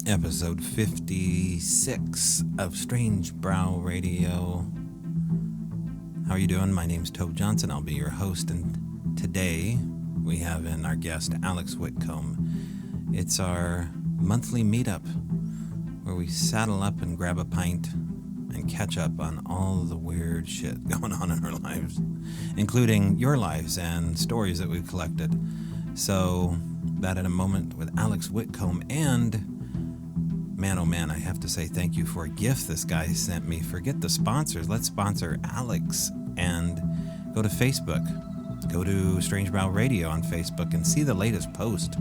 Episode 56 of Strange Brow Radio. How are you doing? My name's Tobe Johnson. I'll be your host, and today we have in our guest Alex Witcomb. It's our monthly meetup where we saddle up and grab a pint and catch up on all the weird shit going on in our lives, including your lives and stories that we've collected. So, that in a moment with Alex Witcomb, and man, oh man, I have to say thank you for a gift this guy sent me. Forget the sponsors. Let's sponsor Alex and go to Facebook. Go to Strange Brow Radio on Facebook and see the latest post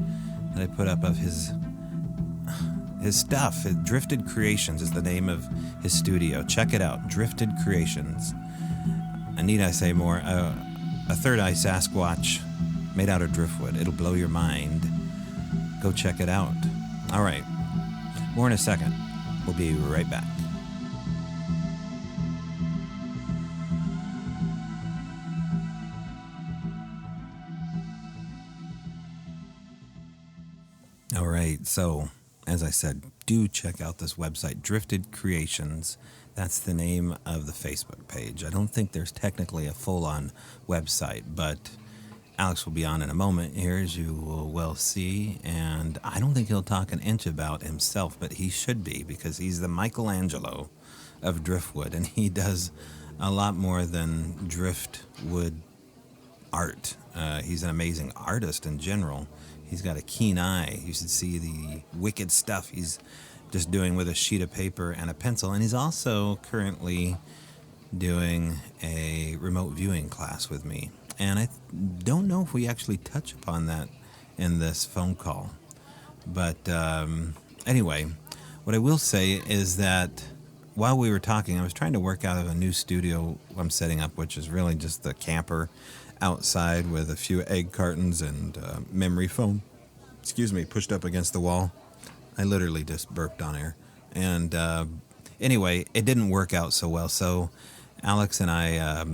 that I put up of his stuff. Drifted Creations is the name of his studio. Check it out, Drifted Creations. And need I say more? A third eye Sasquatch made out of driftwood. It'll blow your mind. Go check it out. All right. More in a second. We'll be right back. All right. So, as I said, do check out this website, Drifted Creations. That's the name of the Facebook page. I don't think there's technically a full-on website, but Alex will be on in a moment here, as you will well see, and I don't think he'll talk an inch about himself, but he should be, because he's the Michelangelo of driftwood, and he does a lot more than driftwood art. He's an amazing artist in general. He's got a keen eye. You should see the wicked stuff he's just doing with a sheet of paper and a pencil, and he's also currently doing a remote viewing class with me. And I don't know if we actually touch upon that in this phone call. But anyway, what I will say is that while we were talking, I was trying to work out of a new studio I'm setting up, which is really just the camper outside with a few egg cartons and memory foam, pushed up against the wall. I literally just burped on air. And anyway, it didn't work out so well. So Alex and I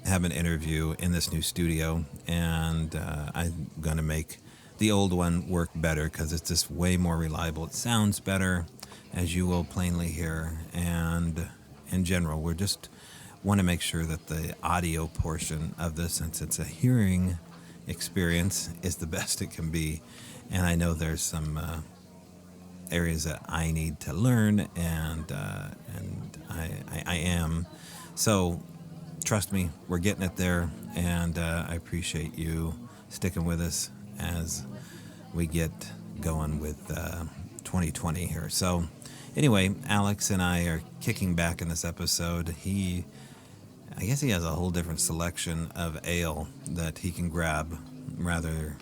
have an interview in this new studio, and I'm going to make the old one work better because it's just way more reliable. It sounds better, as you will plainly hear, and in general, we just want to make sure that the audio portion of this, since it's a hearing experience, is the best it can be. And I know there's some areas that I need to learn, and I am. So trust me, we're getting it there, and I appreciate you sticking with us as we get going with 2020 here. So anyway, Alex and I are kicking back in this episode. I guess he has a whole different selection of ale that he can grab. Rather,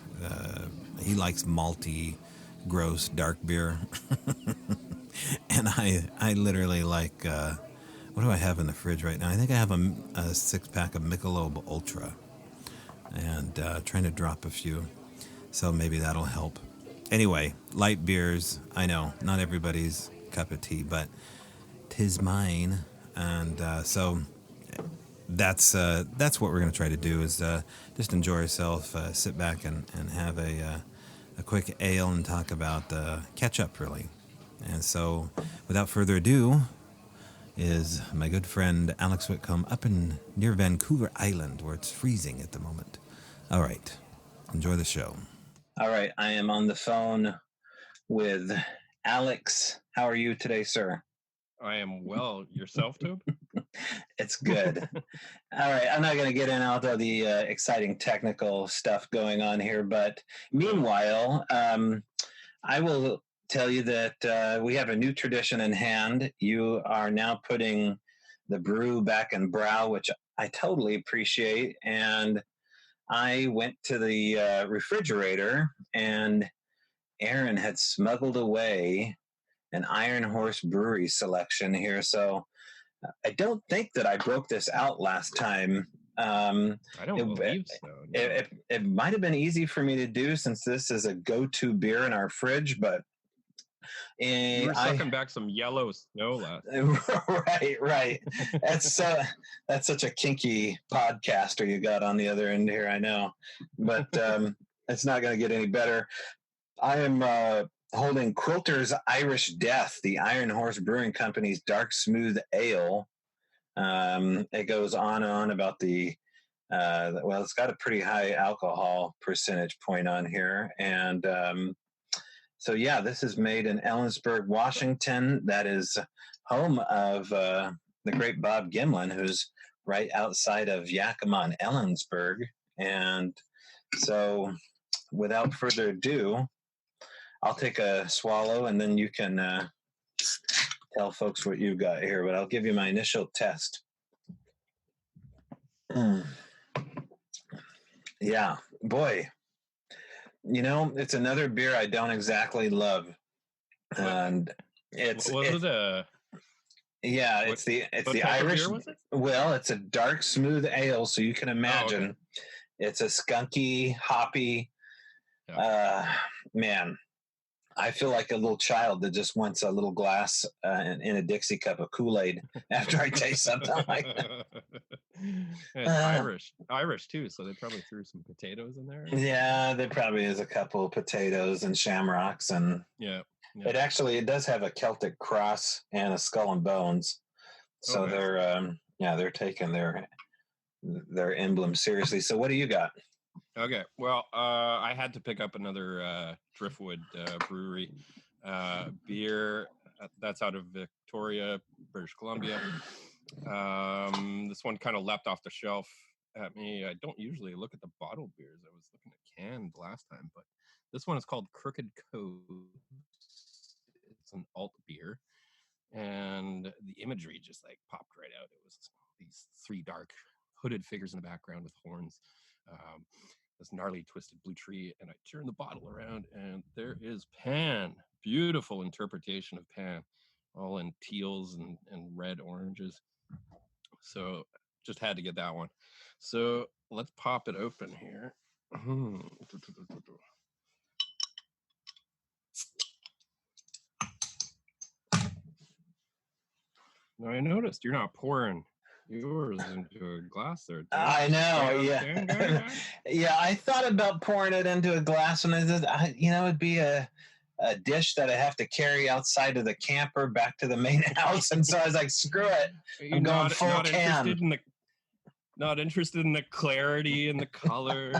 he likes malty, gross, dark beer. And I literally like... what do I have in the fridge right now? I think I have a six-pack of Michelob Ultra, and trying to drop a few, so maybe that'll help. Anyway, light beers, I know, not everybody's cup of tea, but 'tis mine, and so that's what we're going to try to do, is just enjoy ourselves, sit back and have a quick ale and talk about catch up, really. And so, without further ado, is my good friend Alex Witcomb up in near Vancouver Island, where it's freezing at the moment. All right, enjoy the show. All right, I am on the phone with Alex. How are you today, sir? I am well. Yourself, Tobe? It's good. All right, I'm not going to get in all of the exciting technical stuff going on here, but meanwhile, I will tell you that we have a new tradition in hand. You are now putting the brew back in brow, which I totally appreciate. And I went to the refrigerator, and Aaron had smuggled away an Iron Horse Brewery selection here. So I don't think that I broke this out last time. I don't believe so. No. It might have been easy for me to do, since this is a go-to beer in our fridge, but you were sucking back some yellow snow last time. Right. That's such a kinky podcaster you got on the other end here, I know. But it's not going to get any better. I am holding Quilter's Irish Death, the Iron Horse Brewing Company's dark smooth ale. It goes on and on about the well, it's got a pretty high alcohol percentage point on here, and so yeah, this is made in Ellensburg, Washington. That is home of the great Bob Gimlin, who's right outside of Yakima and Ellensburg. And so, without further ado, I'll take a swallow, and then you can tell folks what you've got here. But I'll give you my initial test. Yeah, boy. You know, it's another beer I don't exactly love, and it's the Irish. Well, it's a dark smooth ale, so you can imagine it's a skunky, hoppy. Yeah. Man, I feel like a little child that just wants a little glass in a Dixie cup of Kool-Aid after I taste something like that. It's Irish too, so they probably threw some potatoes in there. Yeah, there probably is a couple of potatoes and shamrocks, and it does have a Celtic cross and a skull and bones. So they're taking their emblem seriously. So what do you got? Okay, well, I had to pick up another Driftwood brewery beer that's out of Victoria, British Columbia. This one kind of leapt off the shelf at me. I don't usually look at the bottled beers. I was looking at canned last time, but this one is called Crooked Coast. It's an alt beer, and the imagery just like popped right out. It was these three dark hooded figures in the background with horns. This gnarly twisted blue tree, and I turn the bottle around, and there is Pan. Beautiful interpretation of Pan, all in teals and red oranges. So just had to get that one. So let's pop it open here. Now I noticed you're not pouring yours into a glass there. I know, yeah. Yeah, I thought about pouring it into a glass, and it'd be a dish that I have to carry outside of the camper back to the main house, and so I was like, screw it. I'm going full can. Not interested in the clarity and the color.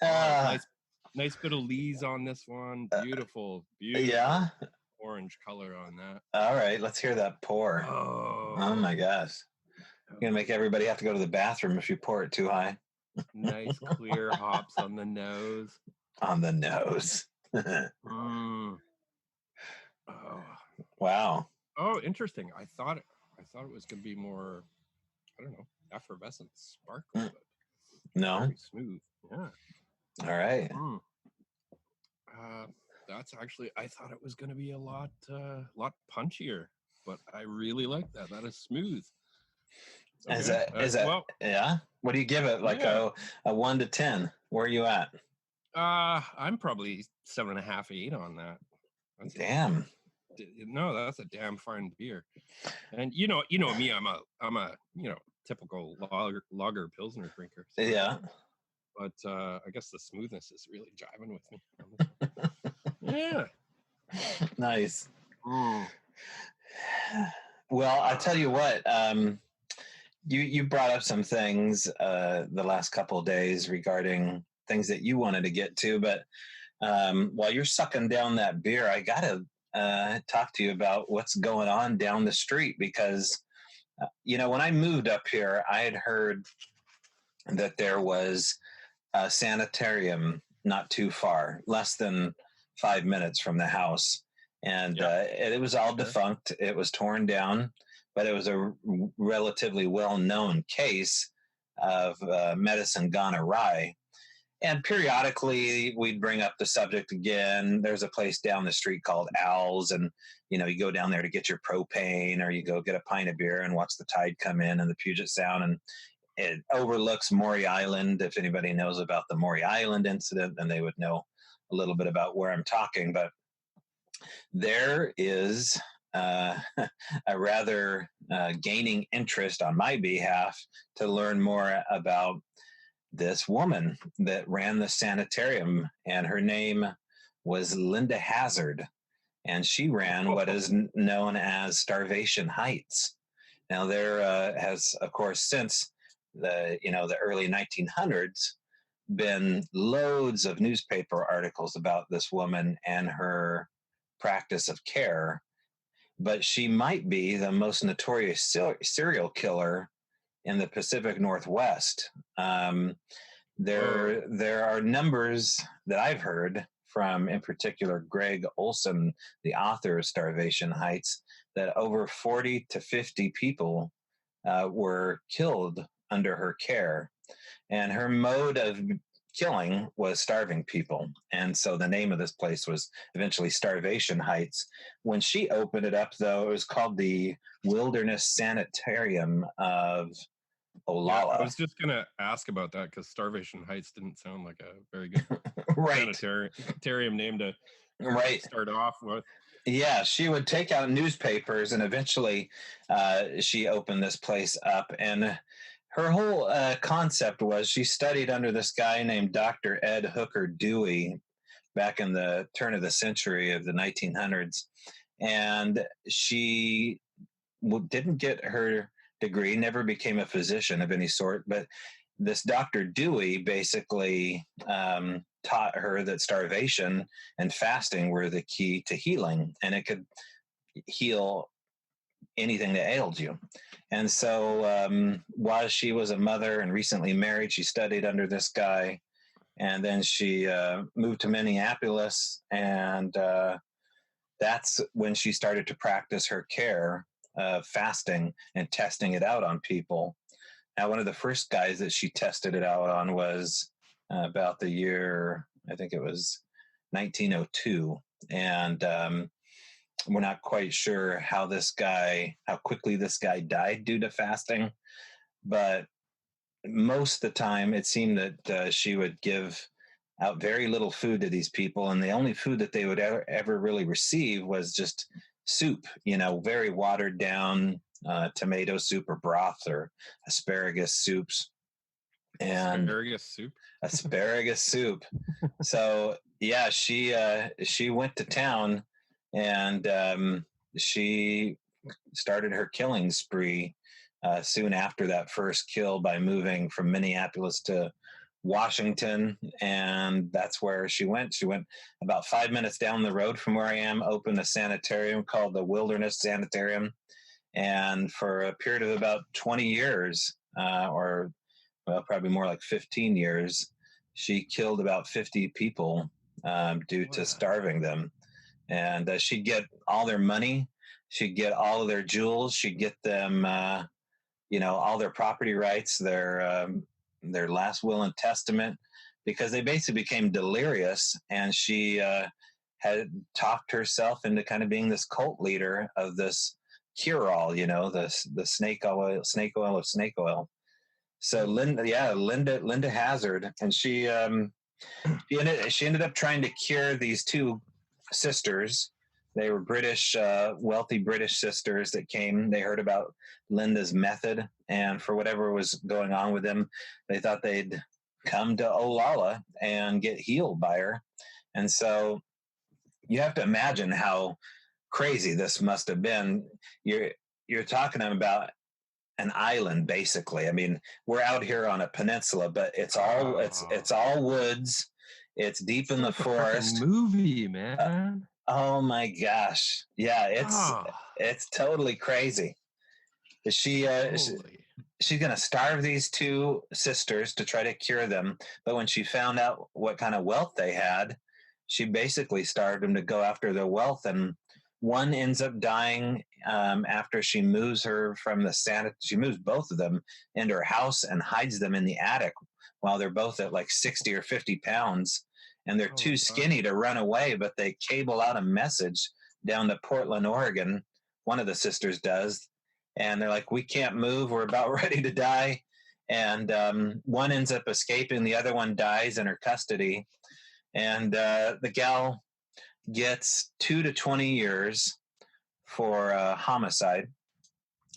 Nice bit of lees on this one. Beautiful. Yeah. Orange color on that. All right, let's hear that pour. Oh my gosh. You're going to make everybody have to go to the bathroom if you pour it too high. Nice clear hops on the nose. On the nose. Oh. Wow. Oh, interesting. I thought it was going to be more, I don't know, effervescent, sparkly, but no. Very smooth. Yeah. All right. That's actually, I thought it was going to be a lot punchier, but I really like that. That is smooth. Okay. Is that yeah? What do you give it? Like a 1 to 10? Where are you at? I'm probably 7.5, 8 on that. That's that's a damn fine beer. And you know me, I'm a typical lager pilsner drinker. So. Yeah. But I guess the smoothness is really jiving with me. Yeah. Nice. Well, I tell you what, you brought up some things the last couple of days regarding things that you wanted to get to, but while you're sucking down that beer, I gotta talk to you about what's going on down the street, because when I moved up here, I had heard that there was a sanitarium not too far, less than 5 minutes from the house. And it was all defunct. It was torn down, but it was a relatively well-known case of medicine gone awry. And periodically we'd bring up the subject again. There's a place down the street called Owl's, and you go down there to get your propane, or you go get a pint of beer and watch the tide come in and the Puget Sound, and it overlooks Maury Island. If anybody knows about the Maury Island incident, then they would know a little bit about where I'm talking. But there is a rather gaining interest on my behalf to learn more about this woman that ran the sanitarium, and her name was Linda Hazard, and she ran what is known as Starvation Heights. Now, there has, of course, since the early 1900s, been loads of newspaper articles about this woman and her practice of care, but she might be the most notorious serial killer in the Pacific Northwest. There are numbers that I've heard from, in particular, Greg Olson, the author of Starvation Heights, that over 40 to 50 people were killed under her care. And her mode of killing was starving people. And so the name of this place was eventually Starvation Heights. When she opened it up, though, it was called the Wilderness Sanitarium of Olalla. Yeah, I was just going to ask about that because Starvation Heights didn't sound like a very good right. sanitarium name to start off with. Yeah, she would take out newspapers, and eventually she opened this place up. And her whole concept was she studied under this guy named Dr. Ed Hooker Dewey back in the turn of the century of the 1900s. And she didn't get her degree, never became a physician of any sort, but this Dr. Dewey basically taught her that starvation and fasting were the key to healing, and it could heal anything that ailed you. And so while she was a mother and recently married, she studied under this guy, and then she moved to Minneapolis, and that's when she started to practice her care of fasting and testing it out on people. Now, one of the first guys that she tested it out on was about the year, I think it was 1902. And we're not quite sure how quickly this guy died due to fasting. But most of the time, it seemed that she would give out very little food to these people. And the only food that they would ever really receive was just soup, very watered down tomato soup or broth or asparagus soups. And asparagus soup. So yeah, she went to town, and she started her killing spree soon after that first kill by moving from Minneapolis to Washington, and that's where she went. She went about 5 minutes down the road from where I am, opened a sanitarium called the Wilderness Sanitarium, and for a period of about 20 years, or probably more like 15 years, she killed about 50 people due to starving them. And she'd get all their money, she'd get all of their jewels, she'd get them, all their property rights, their last will and testament, because they basically became delirious, and she had talked herself into kind of being this cult leader of this cure-all, the snake oil of snake oil. So Linda Hazard, and she ended up trying to cure these two sisters. They were British, wealthy British sisters that came. They heard about Linda's method, and for whatever was going on with them, they thought they'd come to Olalla and get healed by her. And so you have to imagine how crazy this must have been. You're talking about an island, basically. I mean, we're out here on a peninsula, but it's all woods. It's deep in the forest. Movie, man. Oh my gosh. Yeah, it's totally crazy. She's going to starve these two sisters to try to cure them. But when she found out what kind of wealth they had, she basically starved them to go after their wealth. And one ends up dying after she moves her from she moves both of them into her house and hides them in the attic while they're both at like 60 or 50 pounds. And they're too skinny to run away, but they cable out a message down to Portland, Oregon. One of the sisters does. And they're like, we can't move. We're about ready to die. And one ends up escaping. The other one dies in her custody. And the gal gets 2 to 20 years for homicide.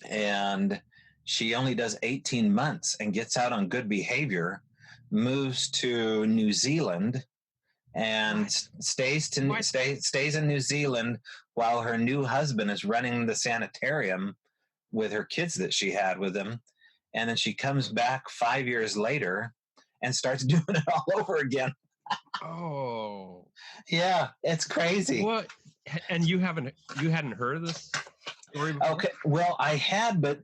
And she only does 18 months and gets out on good behavior, moves to New Zealand, and stays in New Zealand while her new husband is running the sanitarium with her kids that she had with him. And then she comes back 5 years later and starts doing it all over again. Oh, yeah, it's crazy. What? And you hadn't heard of this story before? Okay, well, I had, but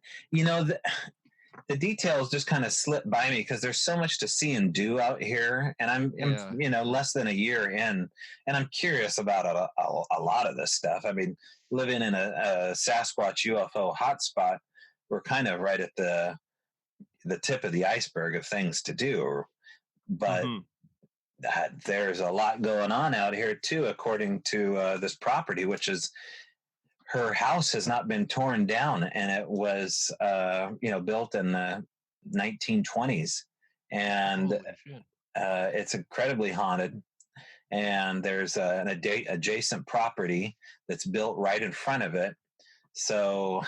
the details just kind of slip by me because there's so much to see and do out here, and I'm less than a year in, and I'm curious about a lot of this stuff. I mean, living in a Sasquatch UFO hotspot, we're kind of right at the tip of the iceberg of things to do, but there's a lot going on out here too, according to this property, which is, her house has not been torn down, and it was built in the 1920s, and it's incredibly haunted. And there's an adjacent property that's built right in front of it. So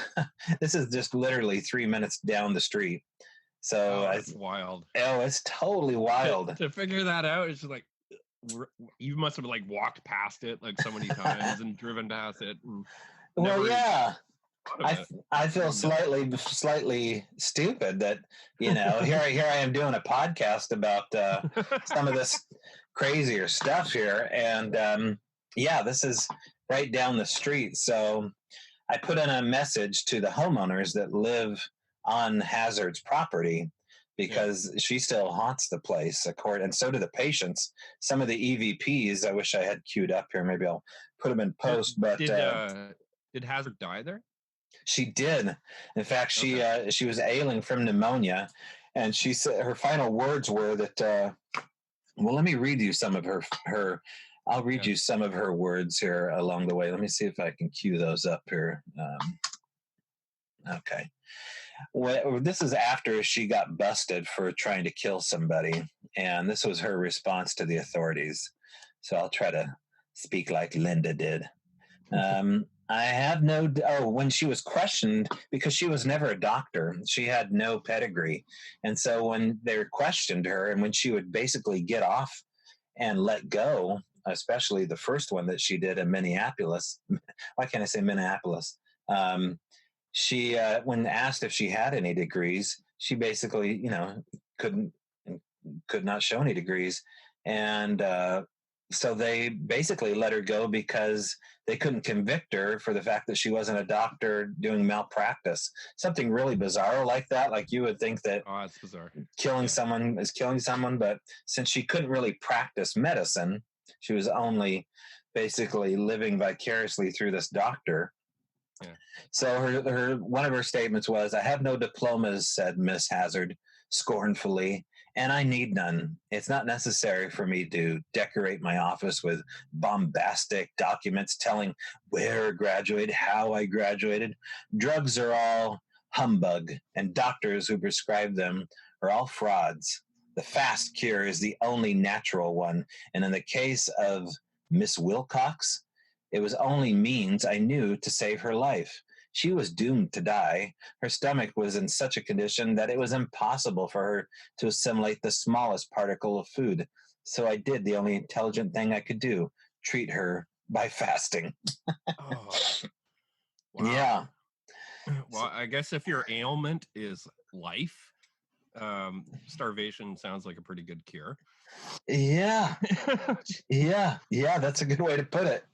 this is just literally 3 minutes down the street. So it's wild. Oh, it's totally wild. To figure that out, it's just like, you must have like walked past it like so many times and driven past it. And well, yeah. I feel slightly stupid that here I am doing a podcast about some of this crazier stuff here, and this is right down the street. So I put in a message to the homeowners that live on Hazard's property, because she still haunts the place, and so do the patients. Some of the EVPs, I wish I had queued up here. Maybe I'll put them in post. But did Hazard die there? She did. In fact, she was ailing from pneumonia, and she said her final words were that. Well, let me read you some of her. I'll read you some of her words here along the way. Let me see if I can cue those up here. Okay. Well, this is after she got busted for trying to kill somebody, and this was her response to the authorities. So I'll try to speak like Linda did. I have when she was questioned, because she was never a doctor, she had no pedigree. And so when they questioned her, and when she would basically get off and let go, especially the first one that she did in Minneapolis, why can't I say Minneapolis? She, when asked if she had any degrees, she basically, could not show any degrees. And, so they basically let her go because they couldn't convict her for the fact that she wasn't a doctor doing malpractice. Something really bizarre like that. Like, you would think that it's bizarre. Killing someone is killing someone, but since she couldn't really practice medicine, she was only basically living vicariously through this doctor. Yeah. So her one of her statements was, "I have no diplomas," said Miss Hazard scornfully, "and I need none. It's not necessary for me to decorate my office with bombastic documents telling where I graduated, how I graduated. Drugs are all humbug, and doctors who prescribe them are all frauds. The fast cure is the only natural one, and in the case of Miss Wilcox, it was only means I knew to save her life. She was doomed to die. Her stomach was in such a condition that it was impossible for her to assimilate the smallest particle of food. So I did the only intelligent thing I could do, treat her by fasting." Wow. Yeah. Well, I guess if your ailment is life, starvation sounds like a pretty good cure. Yeah. Yeah, that's a good way to put it.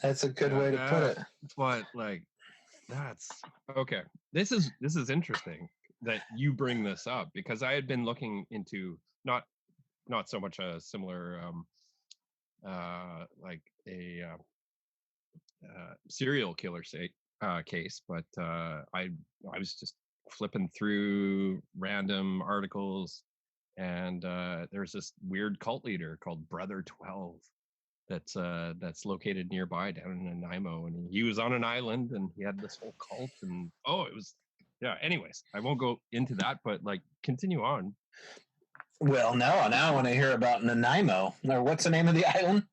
That's a good way to put it. But that's okay. This is interesting that you bring this up, because I had been looking into not so much a similar serial killer case, but I was just flipping through random articles, and there's this weird cult leader called Brother 12 that's located nearby down in Nanaimo, and he was on an island, and he had this whole cult, and it was anyways, I won't go into that, but continue on. Well, now I want to hear about Nanaimo. Or what's the name of the island?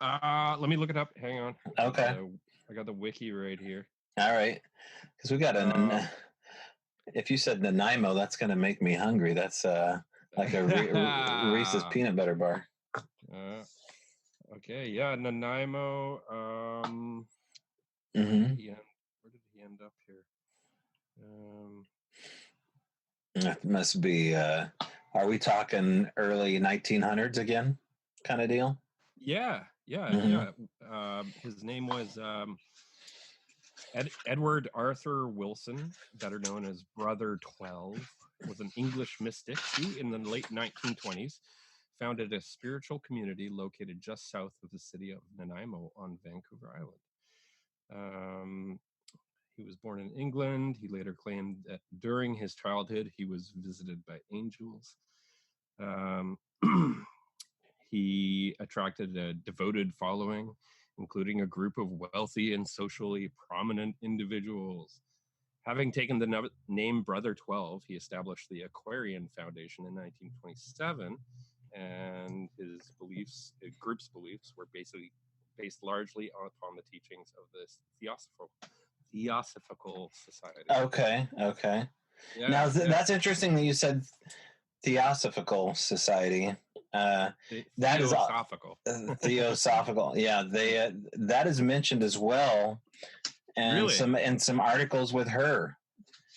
Let me look it up. Hang on. Okay. I got the wiki right here. All right, because we got if you said Nanaimo, that's going to make me hungry. That's like a Reese's peanut butter bar. Okay, yeah, Nanaimo. Mm-hmm. Where did he end up here? That must be. Are we talking early 1900s again, kind of deal? Yeah. Mm-hmm. His name was Edward Arthur Wilson, better known as Brother 12, was an English mystic who, in the late 1920s, founded a spiritual community located just south of the city of Nanaimo on Vancouver Island. He was born in England. He later claimed that during his childhood, he was visited by angels. He attracted a devoted following, including a group of wealthy and socially prominent individuals. Having taken the name Brother 12, he established the Aquarian Foundation in 1927, and his group's beliefs were basically based largely upon the teachings of this Theosophical Society. Okay. Yeah, Now that's interesting that you said Theosophical Society. That is Theosophical. Theosophical. Yeah, they that is mentioned as well, and Really? some articles with her.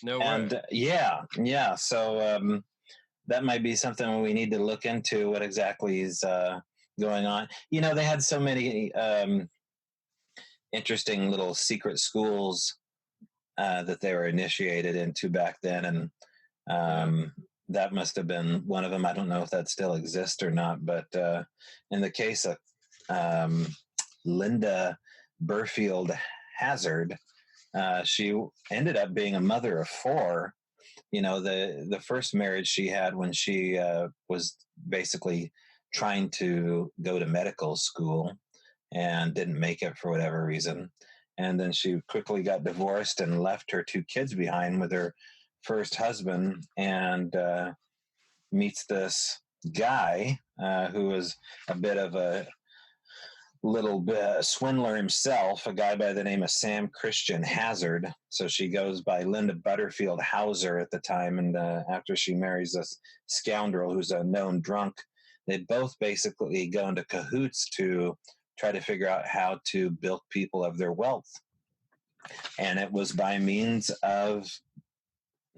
No and way. Yeah. So that might be something we need to look into. What exactly is going on? You know, they had so many interesting little secret schools that they were initiated into back then, and that must have been one of them. I don't know if that still exists or not, but in the case of Linda Burfield Hazard, she ended up being a mother of four. You know, the first marriage she had when she was basically trying to go to medical school and didn't make it for whatever reason. And then she quickly got divorced and left her two kids behind with her first husband, and meets this guy who was a bit of a little bit swindler himself, a guy by the name of Sam Christian Hazard. So she goes by Linda Butterfield Hauser at the time, and after she marries this scoundrel who's a known drunk, they both basically go into cahoots to try to figure out how to bilk people of their wealth. And it was by means of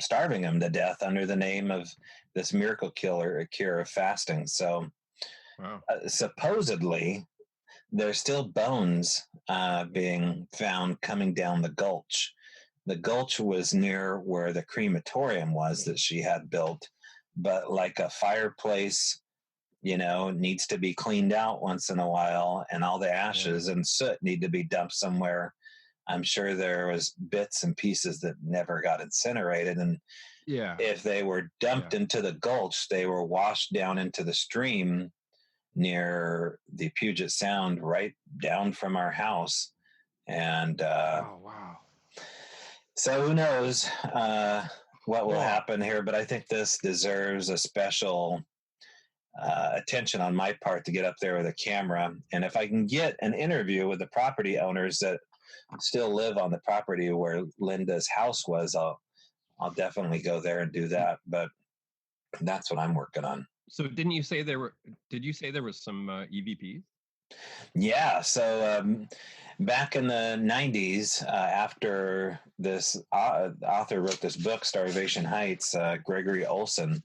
starving them to death under the name of this miracle cure of fasting. So Wow. Supposedly there's still bones being found coming down the gulch. The gulch was near where the crematorium was that she had built, but like a fireplace, you know, needs to be cleaned out once in a while, and all the ashes and soot need to be dumped somewhere. I'm sure there was bits and pieces that never got incinerated, and if they were dumped into the gulch, they were washed down into the stream near the Puget Sound, right down from our house. And wow. So who knows what will happen here, but I think this deserves a special attention on my part to get up there with a camera. And if I can get an interview with the property owners that still live on the property where Linda's house was, I'll definitely go there and do that. But that's what I'm working on. So did you say there was some EVPs? Yeah. So back in the 90s, after this author wrote this book, Starvation Heights, Gregory Olson,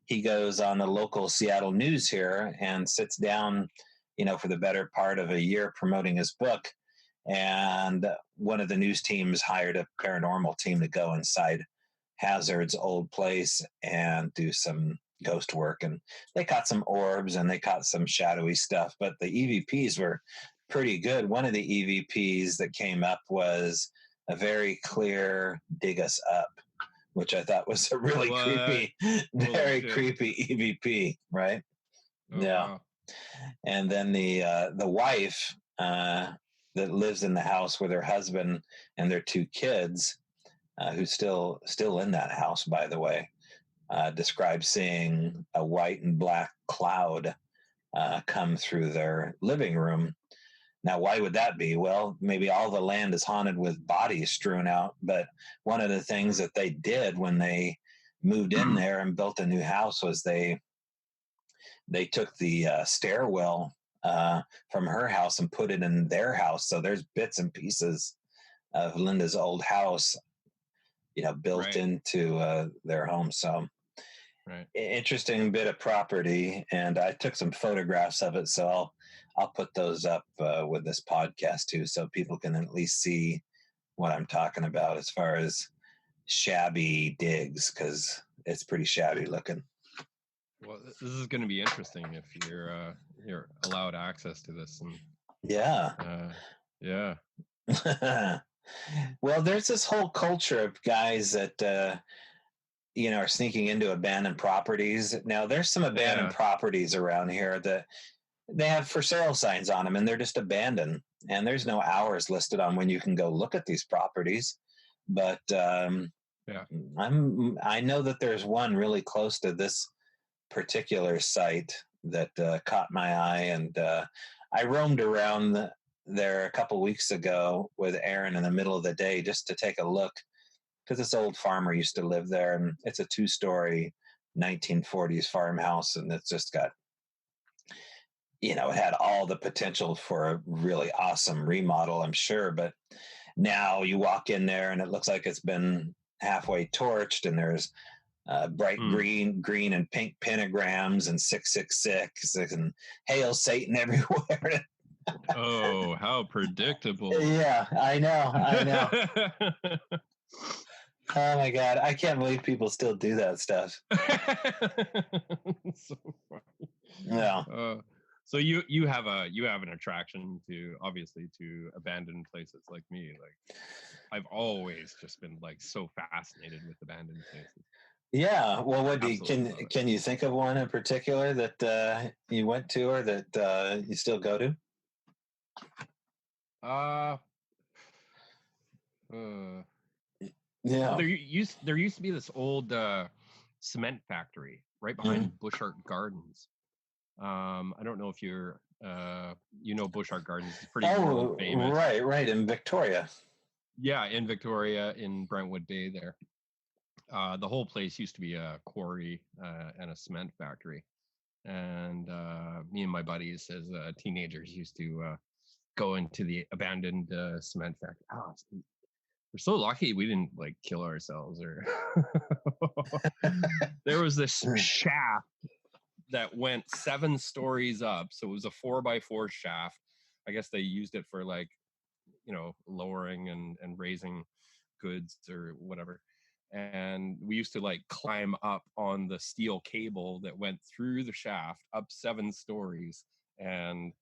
he goes on the local Seattle news here and sits down, you know, for the better part of a year promoting his book. And one of the news teams hired a paranormal team to go inside Hazard's old place and do some ghost work. And they caught some orbs and they caught some shadowy stuff, but the EVPs were pretty good. One of the EVPs that came up was a very clear dig us up, which I thought was a really creepy, very creepy EVP, right? Yeah. Wow. And then the wife that lives in the house with her husband and their two kids, who's still in that house, by the way, describes seeing a white and black cloud come through their living room. Now, why would that be? Well, maybe all the land is haunted with bodies strewn out, but one of the things that they did when they moved in there and built a new house was they took the stairwell from her house and put it in their house. So there's bits and pieces of Linda's old house, built Right. into their home. So Right. interesting bit of property, and I took some photographs of it. So I'll put those up with this podcast too, so people can at least see what I'm talking about as far as shabby digs, because it's pretty shabby looking. Well, this is going to be interesting if you're allowed access to this. And Yeah. Yeah. Well, there's this whole culture of guys that are sneaking into abandoned properties. Now, there's some abandoned properties around here that they have for sale signs on them, and they're just abandoned. And there's no hours listed on when you can go look at these properties. But I know that there's one really close to this particular site that caught my eye, and I roamed around there a couple weeks ago with Aaron in the middle of the day just to take a look, because this old farmer used to live there, and it's a 2-story 1940s farmhouse, and it's just got, it had all the potential for a really awesome remodel, I'm sure. But now you walk in there and it looks like it's been halfway torched, and there's bright green and pink pentagrams and 666 and Hail Satan everywhere. Oh, how predictable. Yeah, I know. Oh my God, I can't believe people still do that stuff. So funny. Yeah. So you have an attraction to abandoned places like me. Like, I've always just been like so fascinated with abandoned places. Yeah. Well, can you think of one in particular that you went to, or that you still go to? Yeah. Well, there used to be this old cement factory right behind Bushart Gardens. I don't know if you're Bushart Gardens is pretty world famous. Right in Victoria. Yeah, in Victoria, in Brentwood Bay there. The whole place used to be a quarry and a cement factory. And me and my buddies as teenagers used to go into the abandoned cement factory. Oh, we're so lucky we didn't like kill ourselves, or there was this shaft that went 7 stories up. So it was a 4x4 shaft. I guess they used it for like, lowering and raising goods or whatever. And we used to like climb up on the steel cable that went through the shaft up 7 stories and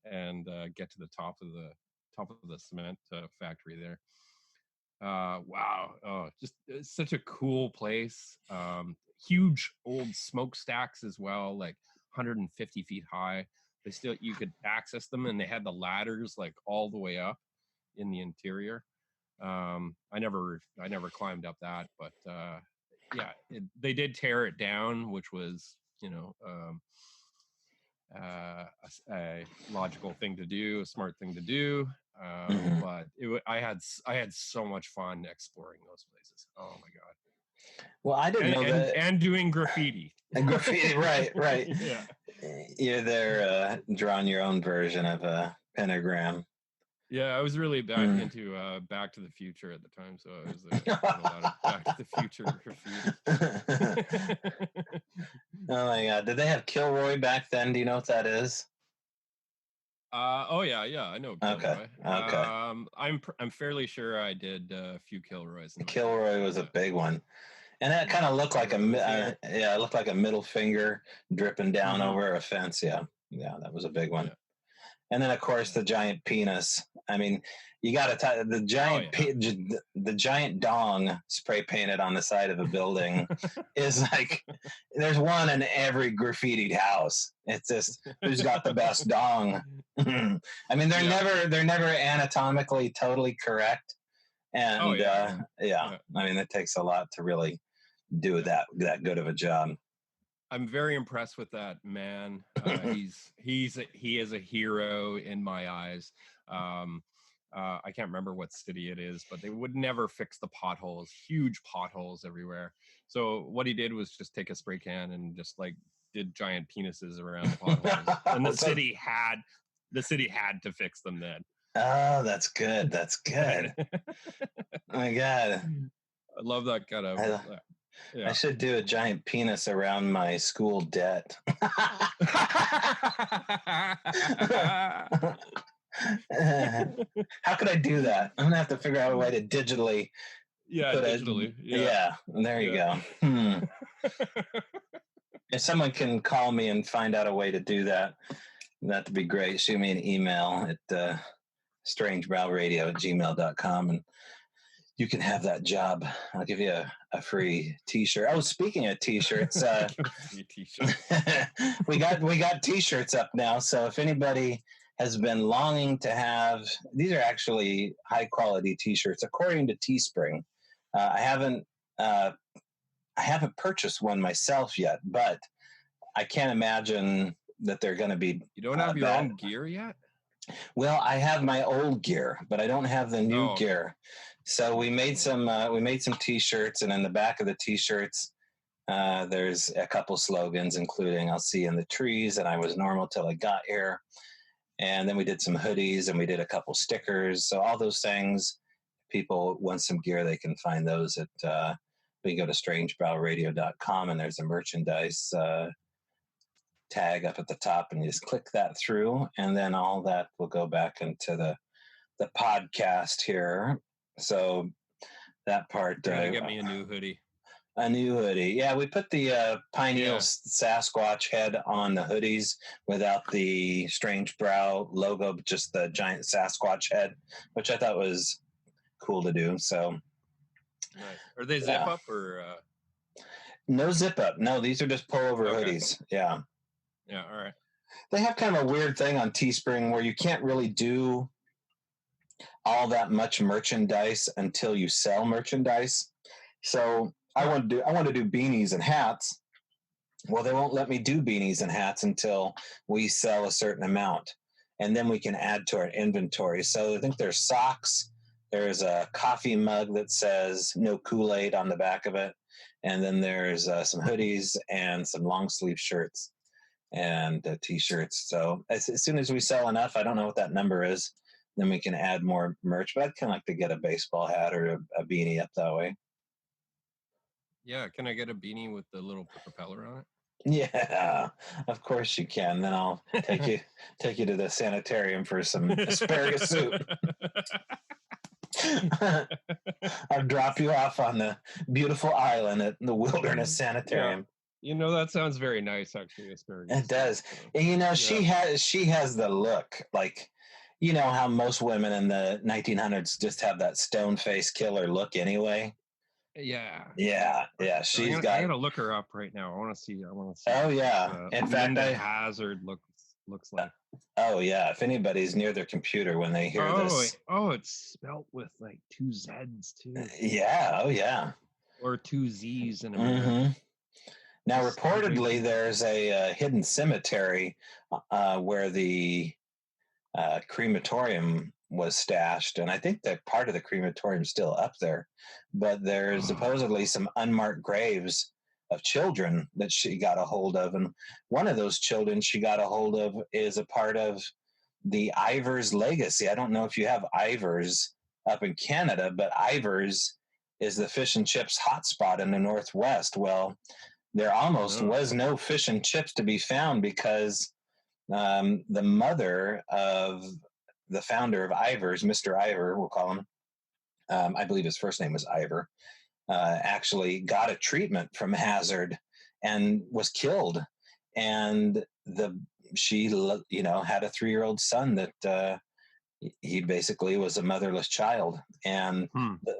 get to the top of the cement factory there. Wow. Oh, just it's such a cool place. Huge old smokestacks as well, like 150 feet high. You could access them, and they had the ladders like all the way up in the interior. I never climbed up that, but they did tear it down, which was a logical thing to do, a smart thing to do. But I had so much fun exploring those places. Oh my God. Well, I didn't know that. And doing graffiti. And graffiti, right. Yeah. You're there drawing your own version of a pentagram. Yeah, I was really back into Back to the Future at the time, so I was doing a lot of Back to the Future graffiti. Oh my God! Did they have Kilroy back then? Do you know what that is? Oh yeah, I know Kilroy. Okay. I'm fairly sure I did a few Kilroys. Kilroy was a big one, and that kind of looked like it looked like a middle finger dripping down over a fence. Yeah, that was a big one. Yeah. And then, of course, the giant penis. I mean, you got to the giant the giant dong spray painted on the side of a building is like there's one in every graffitied house. It's just who's got the best dong. I mean, they're never anatomically totally correct, and I mean, it takes a lot to really do that good of a job. I'm very impressed with that man. He is a hero in my eyes. I can't remember what city it is, but they would never fix the potholes, huge potholes everywhere. So what he did was just take a spray can and just like did giant penises around the potholes. And the city had the city had to fix them then. Oh, that's good. That's good. Oh my God. I love that kind of. I should do a giant penis around my school debt. How could I do that? I'm gonna have to figure out a way to digitally. Yeah, digitally. There you go. If someone can call me and find out a way to do that, that'd be great. Shoot me an email at strangebrowradio@gmail.com and you can have that job. I'll give you a free T-shirt. Oh, speaking of T-shirts, free T-shirt. we got T-shirts up now. So if anybody has been longing to have, these are actually high quality T-shirts according to Teespring. I haven't purchased one myself yet, but I can't imagine that they're going to be. You don't have your own gear yet? Well, I have my old gear, but I don't have the new gear. So we made some T-shirts, and in the back of the T-shirts, there's a couple slogans, including "I'll see you in the trees" and "I was normal till I got here." And then we did some hoodies, and we did a couple stickers. So all those things, people want some gear, they can find those at. We can go to strangebrowradio.com, and there's a merchandise tag up at the top, and you just click that through, and then all that will go back into the podcast here. So that part. Gotta get me a new hoodie. A new hoodie. Yeah, we put the pineal Sasquatch head on the hoodies without the Strange Brow logo, but just the giant Sasquatch head, which I thought was cool to do. So, nice. Are they zip up or? No zip up. No, these are just pullover hoodies. Yeah. Yeah. All right. They have kind of a weird thing on Teespring where you can't really do all that much merchandise until you sell merchandise. So I want to do beanies and hats. Well, they won't let me do beanies and hats until we sell a certain amount, and then we can add to our inventory. So I think there's socks. There's a coffee mug that says "No Kool-Aid" on the back of it, and then there's some hoodies and some long sleeve shirts and T-shirts. So as soon as we sell enough, I don't know what that number is, then we can add more merch. But I'd kind of like to get a baseball hat or a beanie up that way. Yeah, can I get a beanie with the little propeller on it? Yeah, of course you can. Then I'll take you to the sanitarium for some asparagus soup. I'll drop you off on the beautiful island at the Wilderness Sanitarium. Yeah. You know, that sounds very nice, actually, asparagus. It does. And you know, she has the look. Like, you know how most women in the 1900s just have that stone face killer look anyway. Yeah. She's I gotta look her up right now. I want to see. Oh yeah. In fact, Hazard looks like. Oh yeah. If anybody's near their computer when they hear this. Oh, it's spelt with like 2 Z's too. Yeah. Oh yeah. Or 2 Z's in a mm-hmm. Now, reportedly, there's a hidden cemetery where the crematorium was stashed, and I think that part of the crematorium is still up there. But there's supposedly some unmarked graves of children that she got a hold of, and one of those children she got a hold of is a part of the Ivers legacy. I don't know if you have Ivers up in Canada, but Ivers is the fish and chips hotspot in the Northwest. Well, there almost was no fish and chips to be found because the mother of the founder of Ivers, Mr. Ivor, we'll call him, I believe his first name was Ivor, actually got a treatment from Hazard and was killed. And she had a 3-year-old son that he basically was a motherless child. And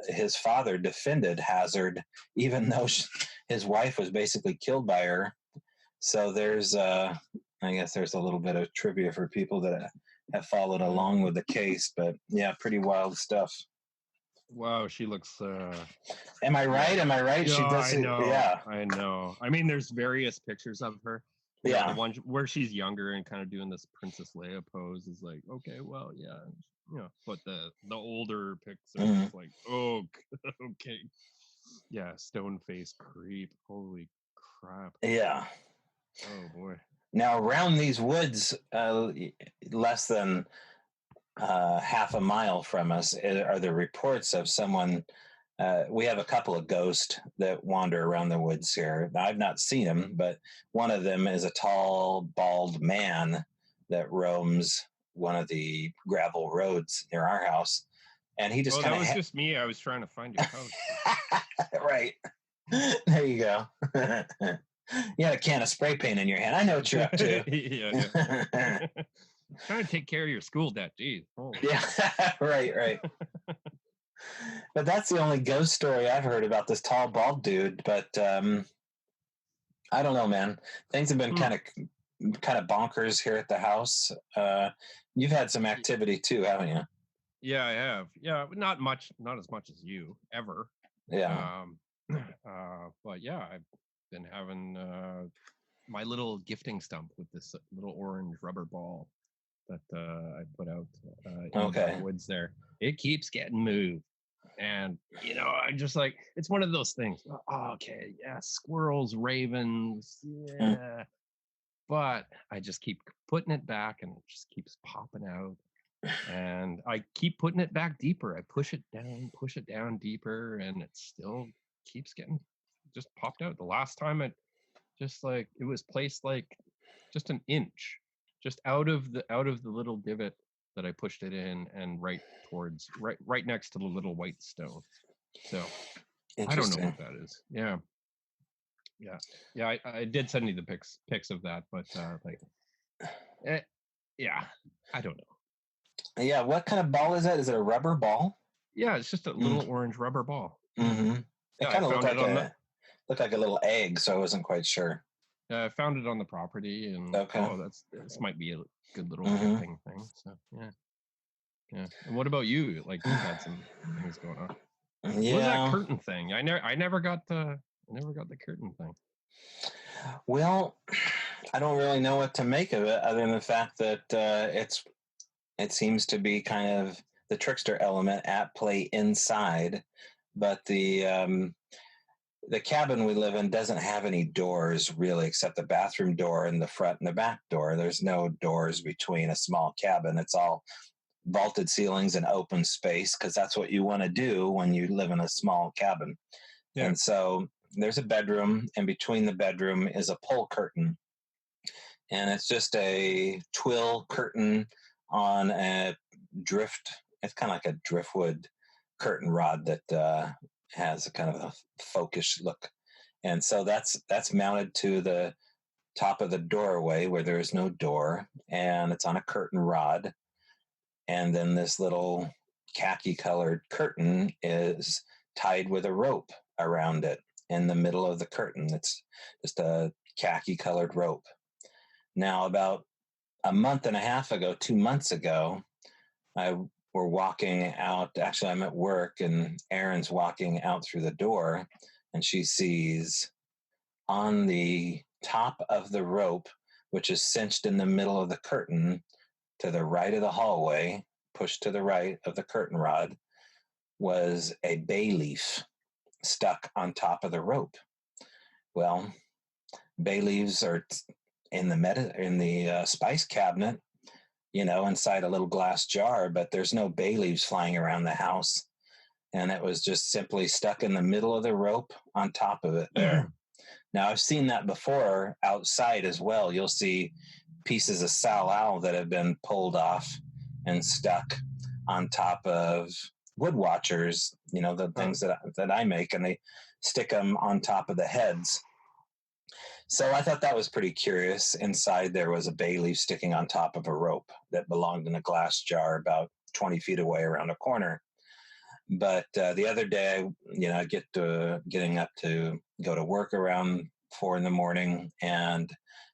his father defended Hazard, even though his wife was basically killed by her. So there's, I guess there's a little bit of trivia for people that have followed along with the case. But yeah, pretty wild stuff. Wow, she looks. Am I right? Am I right? Yeah, She does. I know. I mean, there's various pictures of her. Yeah, the one where she's younger and kind of doing this Princess Leia pose is like, okay, well, yeah, but the older pics are just like, oh, okay, yeah, Stoneface creep, holy crap. Yeah. Oh boy. Now, around these woods, less than half a mile from us, are the reports of someone. We have a couple of ghosts that wander around the woods here. I've not seen them, but one of them is a tall, bald man that roams one of the gravel roads near our house. And he just kind of... that was just me. I was trying to find your house. Right. There you go. You had a can of spray paint in your hand. I know what you're up to. Yeah. Trying to take care of your school debt. Geez. Yeah, right. But that's the only ghost story I've heard about this tall, bald dude. But I don't know, man. Things have been kind of bonkers here at the house. You've had some activity too, haven't you? Yeah, I have. Yeah, not as much as you ever. Yeah. But yeah, I've been having my little gifting stump with this little orange rubber ball that I put out in the woods there. It keeps getting moved. And, I'm just like, it's one of those things. Oh, okay, yeah, squirrels, ravens, yeah. But I just keep putting it back and it just keeps popping out. And I keep putting it back deeper. I push it down deeper, and it still keeps getting just popped out. The last time it was placed like just an inch, just out of the little divot that I pushed it in, and right next to the little white stone. So I don't know what that is. Yeah. I did send you the pics of that, but yeah, I don't know. Yeah, what kind of ball is that? Is it a rubber ball? Yeah, it's just a little orange rubber ball. Mm-hmm. It kind of looked like a little egg, so I wasn't quite sure. I found it on the property, and this might be a good little gifting thing. So yeah. And what about you? Like, you've had some things going on. Yeah. What was that curtain thing? I never got the curtain thing. Well, I don't really know what to make of it, other than the fact that it seems to be kind of the trickster element at play inside, but the cabin we live in doesn't have any doors really, except the bathroom door and the front and the back door. There's no doors between a small cabin. It's all vaulted ceilings and open space, because that's what you want to do when you live in a small cabin. Yeah. And so there's a bedroom, and between the bedroom is a pole curtain. And it's just a twill curtain on a it's kind of like a driftwood curtain rod that has a kind of a folkish look. And so that's mounted to the top of the doorway where there is no door, and it's on a curtain rod. And then this little khaki colored curtain is tied with a rope around it in the middle of the curtain. It's just a khaki colored rope. Now, about a month and a half ago, 2 months ago, we're walking out. Actually, I'm at work, and Erin's walking out through the door, and she sees on the top of the rope, which is cinched in the middle of the curtain, to the right of the hallway, pushed to the right of the curtain rod, was a bay leaf stuck on top of the rope. Well, bay leaves are in the spice cabinet, inside a little glass jar, but there's no bay leaves flying around the house. And it was just simply stuck in the middle of the rope on top of it there. Now, I've seen that before outside as well. You'll see pieces of salal that have been pulled off and stuck on top of wood watchers, the things that I make, and they stick them on top of the heads. So I thought that was pretty curious. Inside there was a bay leaf sticking on top of a rope that belonged in a glass jar about 20 feet away around a corner. But the other day, I getting up to go to work around 4 a.m. and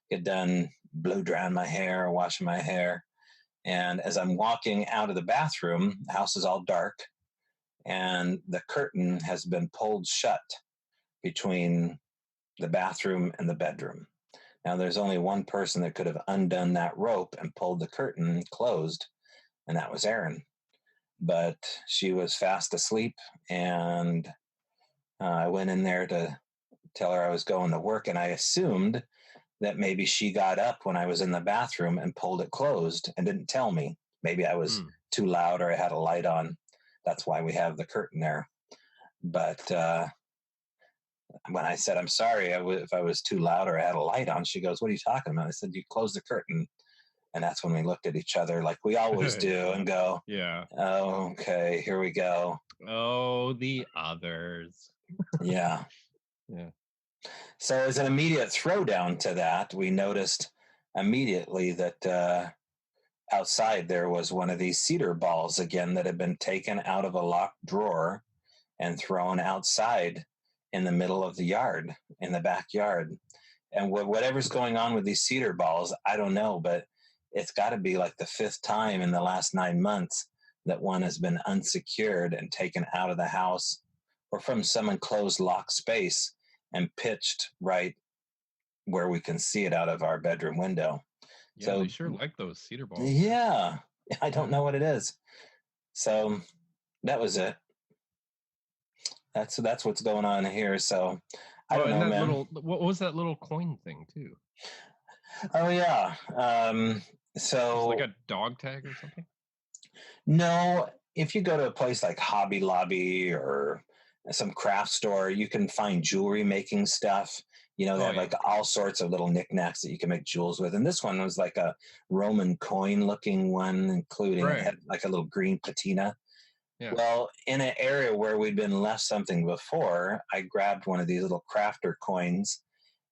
get done blow drying my hair, washing my hair. And as I'm walking out of the bathroom, the house is all dark, and the curtain has been pulled shut between the bathroom and the bedroom. Now, there's only one person that could have undone that rope and pulled the curtain closed, and that was Erin. But she was fast asleep, and I went in there to tell her I was going to work, and I assumed that maybe she got up when I was in the bathroom and pulled it closed and didn't tell me. Maybe I was too loud or I had a light on. That's why we have the curtain there. But when I said, I'm sorry, if I was too loud or I had a light on, she goes, what are you talking about? I said, you closed the curtain. And that's when we looked at each other like we always do and go, yeah. Oh, okay, here we go. Oh, the others. Yeah. Yeah. So as an immediate throwdown to that, we noticed immediately that outside there was one of these cedar balls again that had been taken out of a locked drawer and thrown outside in the middle of the yard, in the backyard. And whatever's going on with these cedar balls, I don't know, but it's got to be like the 5th time in the last 9 months that one has been unsecured and taken out of the house or from some enclosed locked space and pitched right where we can see it out of our bedroom window. Yeah, so they sure like those cedar balls. Yeah, I don't know what it is. So that was it. That's what's going on here. So I don't know, man. What was that little coin thing too? Oh yeah. So like a dog tag or something? No, if you go to a place like Hobby Lobby or some craft store, you can find jewelry making stuff. They have like all sorts of little knickknacks that you can make jewels with. And this one was like a Roman coin looking one, including it had like a little green patina. Yeah. Well, in an area where we'd been left something before, I grabbed one of these little crafter coins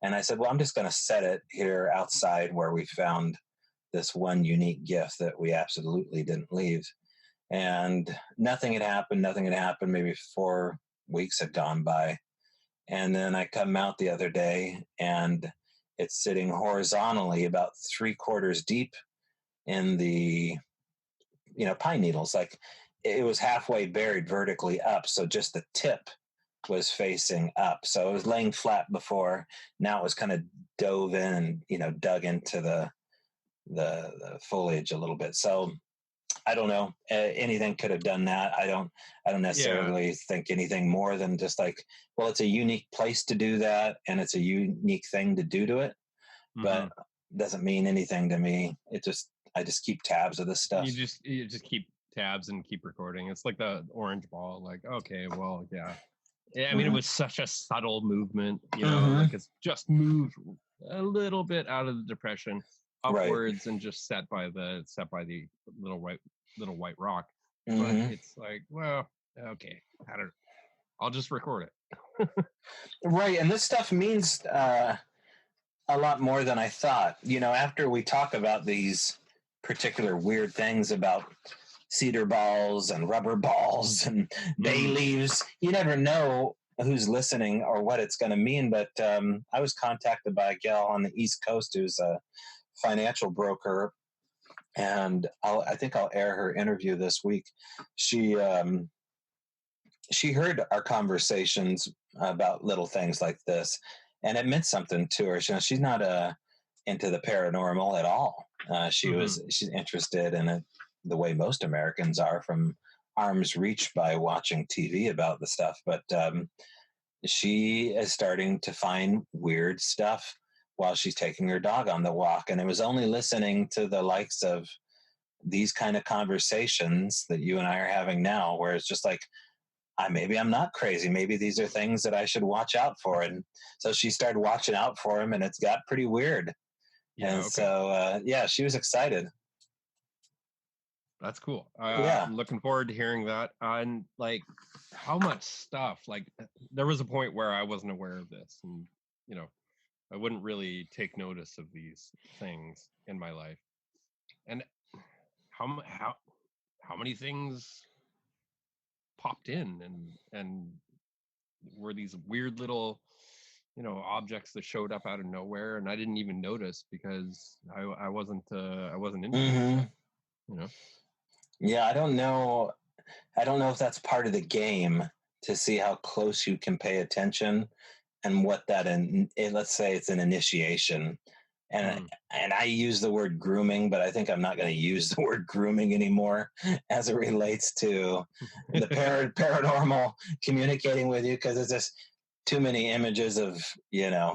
and I said, well, I'm just going to set it here outside where we found this one unique gift that we absolutely didn't leave. And nothing had happened. Maybe 4 weeks had gone by. And then I come out the other day and it's sitting horizontally about 3/4 deep in the, pine needles. Like it was halfway buried vertically up. So just the tip was facing up. So it was laying flat before. Now it was kind of dove in and, dug into the foliage a little bit. So I don't know. Anything could have done that. I don't necessarily think anything more than just like, well, it's a unique place to do that, and it's a unique thing to do to it, but doesn't mean anything to me. I just keep tabs of this stuff. You just keep tabs and keep recording. It's like the orange ball. Like, okay, well, yeah. I mean, it was such a subtle movement. Like it's just moved a little bit out of the depression upwards and just set by the little white rock. But it's like, well, okay, I'll just record it. Right. And this stuff means a lot more than I thought. After we talk about these particular weird things about cedar balls and rubber balls and bay leaves, you never know who's listening or what it's going to mean. But I was contacted by a gal on the East Coast who's a financial broker, and I think I'll air her interview this week. She heard our conversations about little things like this, and it meant something to her. She's not into the paranormal at all. She's interested in it the way most Americans are, from arm's reach by watching TV about the stuff. But she is starting to find weird stuff while she's taking her dog on the walk. And it was only listening to the likes of these kind of conversations that you and I are having now, where it's just like, maybe I'm not crazy. Maybe these are things that I should watch out for. And so she started watching out for them, and it's got pretty weird. So she was excited. That's cool. I'm looking forward to hearing that. And like, how much stuff, like there was a point where I wasn't aware of this, and I wouldn't really take notice of these things in my life. And how many things popped in and were these weird little objects that showed up out of nowhere, and I didn't even notice because I wasn't into it. Yeah, I don't know if that's part of the game, to see how close you can pay attention and what that let's say it's an initiation. And I use the word grooming, but I think I'm not going to use the word grooming anymore as it relates to the paranormal communicating with you, because it's just, too many images of,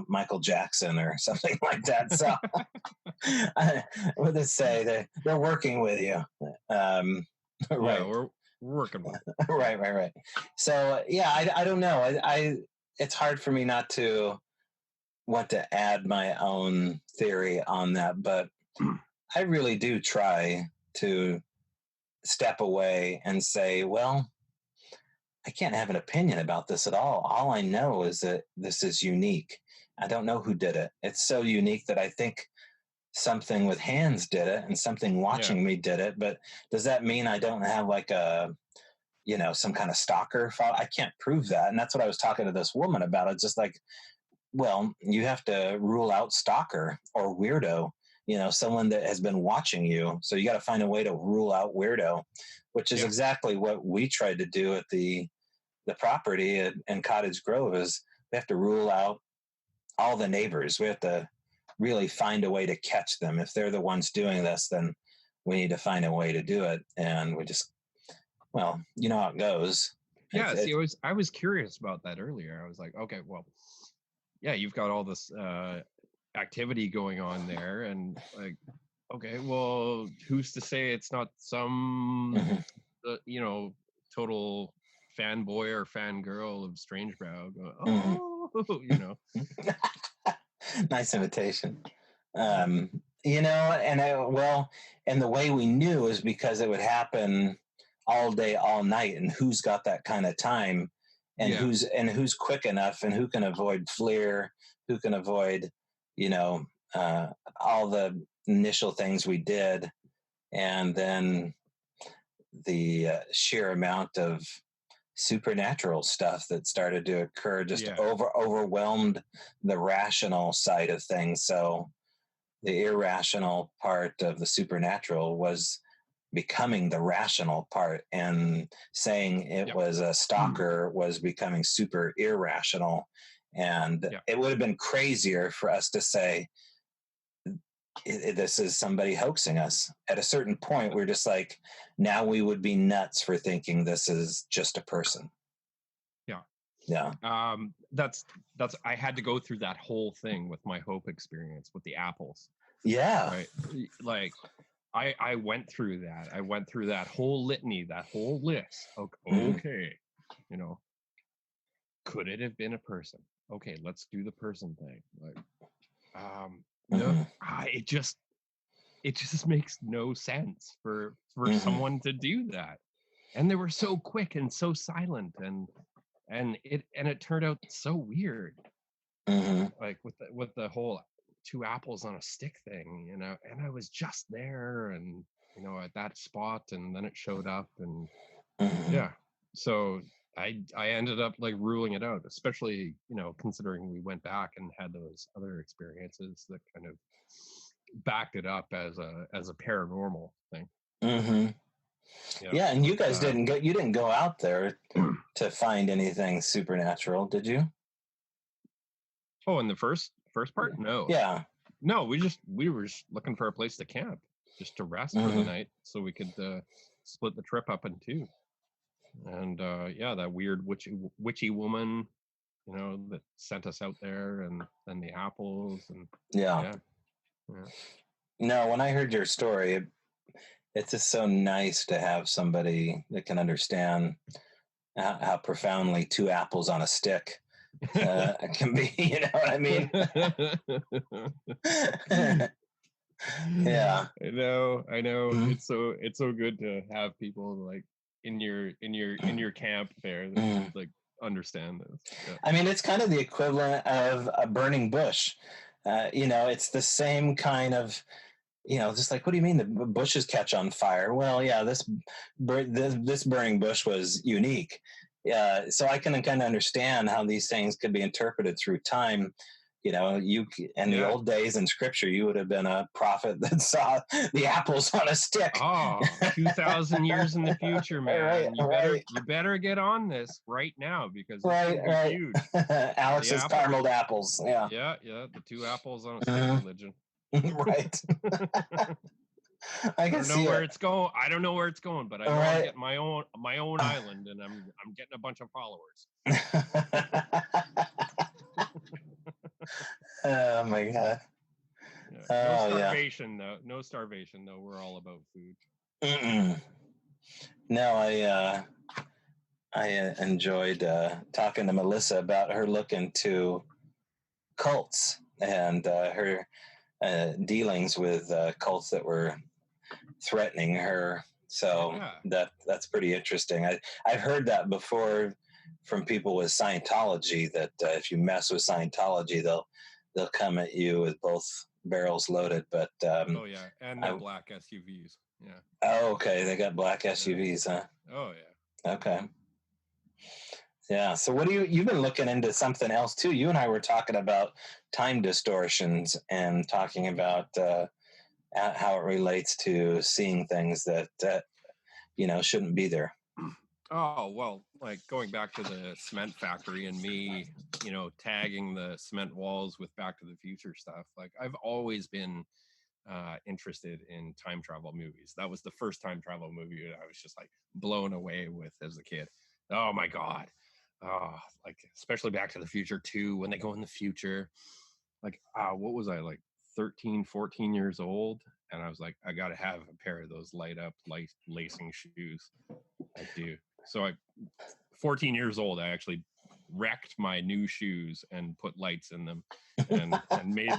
Michael Jackson or something like that. So what they say, they're working with you. Right. Yeah, we're working with it. Right. So yeah, I don't know. I it's hard for me not to want to add my own theory on that, but I really do try to step away and say, well, I can't have an opinion about this at all. All I know is that this is unique. I don't know who did it. It's so unique that I think something with hands did it and something watching me did it. But does that mean I don't have like some kind of stalker file? I can't prove that. And that's what I was talking to this woman about. It's just like, well, you have to rule out stalker or weirdo, someone that has been watching you. So you got to find a way to rule out weirdo, which is exactly what we tried to do at the property in Cottage Grove. Is we have to rule out all the neighbors. We have to really find a way to catch them. If they're the ones doing this, then we need to find a way to do it. And we just, well, you know how it goes. Yeah, I was curious about that earlier. I was like, okay, well, yeah, you've got all this activity going on there, and like, okay, well, who's to say it's not some, total fanboy or fangirl of Strange Brow going, Nice invitation. And the way we knew is because it would happen all day, all night, and who's got that kind of time, and who's quick enough, and who can avoid FLIR, who can avoid, all the initial things we did, and then the sheer amount of supernatural stuff that started to occur just overwhelmed the rational side of things. So the irrational part of the supernatural was becoming the rational part, and saying it was a stalker was becoming super irrational. And it would have been crazier for us to say this is somebody hoaxing us. At a certain point, we're just like, now we would be nuts for thinking this is just a person. Yeah. That's I had to go through that whole thing with my Hope experience with the apples. Yeah. Right. Like I went through that. I went through that whole litany, that whole list. Okay. Could it have been a person? Okay, let's do the person thing. Like, no, it just makes no sense for someone to do that. And they were so quick and so silent, and it turned out so weird. Like with the whole 2 apples on a stick thing, and I was just there, and at that spot, and then it showed up, and so I ended up like ruling it out, especially considering we went back and had those other experiences that kind of backed it up as a paranormal thing. And you guys didn't go out there to find anything supernatural, did you? Oh, in the first part? No. Yeah. No, we were just looking for a place to camp, just to rest for the night, so we could split the trip up in 2. And that weird witchy woman, that sent us out there, and then the apples, and No, when I heard your story, it's just so nice to have somebody that can understand how profoundly 2 apples on a stick can be. You know what I mean? Yeah. I know. It's so good to have people like in your camp there that like understand this. Yeah. I mean, it's kind of the equivalent of a burning bush. It's the same kind of, just like, what do you mean the bushes catch on fire? Well, yeah, this burning bush was unique. So I can kind of understand how these things could be interpreted through time. The old days in scripture, you would have been a prophet that saw the apples on a stick. 2,000 years in the future, man. You better get on this right now, because it's huge. Alex's carameled apples. Yeah. The 2 apples on a stick religion. Right. I don't know where it's going. I don't know where it's going, but I know I'm getting my own island, and I'm getting a bunch of followers. Oh my god. Yeah. No Oh yeah. starvation though. No starvation though. We're all about food. Mm-mm. No, I enjoyed talking to Melissa about her look into cults and her dealings with cults that were threatening her. So Yeah. that's pretty interesting. I've heard that before from people with Scientology that if you mess with Scientology, they'll come at you with both barrels loaded. But Oh yeah, and their black SUVs. Yeah. Oh, okay. They got black SUVs, huh? Oh yeah. Okay. Yeah. So what you've been looking into something else too. You and I were talking about time distortions and talking about how it relates to seeing things that shouldn't be there. Oh, well, like going back to the cement factory and me, tagging the cement walls with Back to the Future stuff. Like I've always been interested in time travel movies. That was the first time travel movie that I was just like blown away with as a kid. Oh my God. Oh, like especially Back to the Future 2 when they go in the future. Like, what was I like 13, 14 years old? And I was like, I got to have a pair of those light up lacing shoes. I do. So 14 years old, I actually wrecked my new shoes and put lights in them and made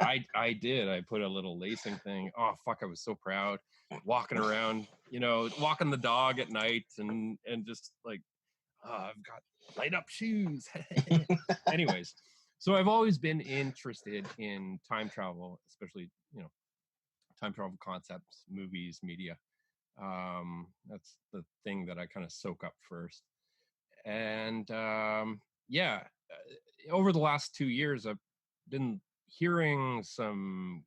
I did. I put a little lacing thing. Oh fuck, I was so proud. Walking around, walking the dog at night and just like, I've got light up shoes. Anyways, so I've always been interested in time travel, especially, time travel concepts, movies, media. That's the thing that I kind of soak up first. And over the last 2 years, I've been hearing some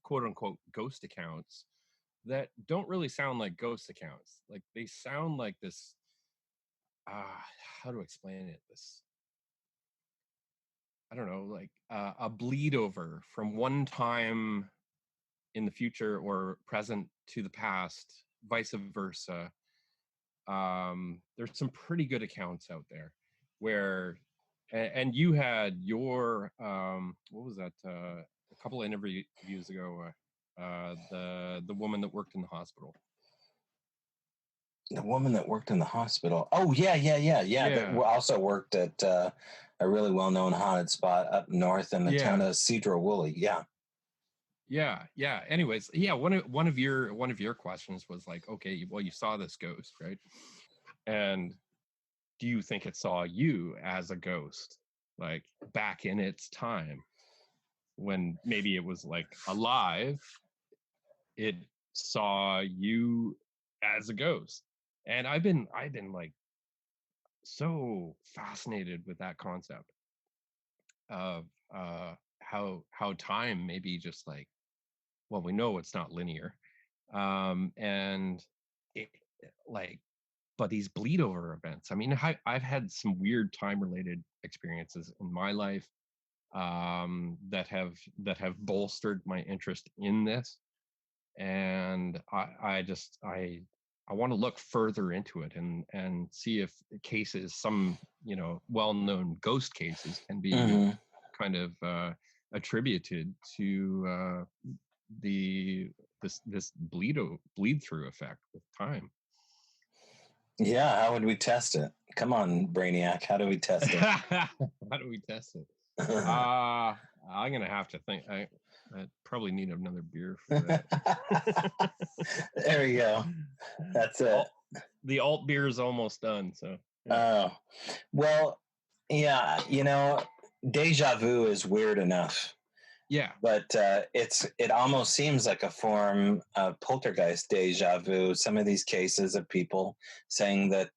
quote unquote ghost accounts that don't really sound like ghost accounts. Like they sound like this, how to explain it? This, I don't know, like a bleed over from one time in the future or present to the past, vice versa. There's some pretty good accounts out there where, and you had your, what was that? A couple of interviews ago, the woman that worked in the hospital. The woman that worked in the hospital. Oh yeah. That also worked at a really well-known haunted spot up north in the town of Cedro Woolley. Yeah. Anyways, one of your questions was like, okay, well, you saw this ghost, right? And do you think it saw you as a ghost, like back in its time when maybe it was like alive? It saw you as a ghost. And I've been like so fascinated with that concept of how time maybe just like, well, we know it's not linear, and it like, but these bleed over events, I mean, I've had some weird time related experiences in my life that have bolstered my interest in this, and I want to look further into it and see if cases, some well-known ghost cases, can be kind of attributed to this bleed through effect with time. Yeah, how would we test it? Come on, Brainiac, how do we test it? How do we test it? I'm gonna have to think. I probably need another beer for that. There you go. That's it. The alt beer is almost done. So. Oh, well, yeah. Deja vu is weird enough. Yeah. But it almost seems like a form of poltergeist deja vu. Some of these cases of people saying that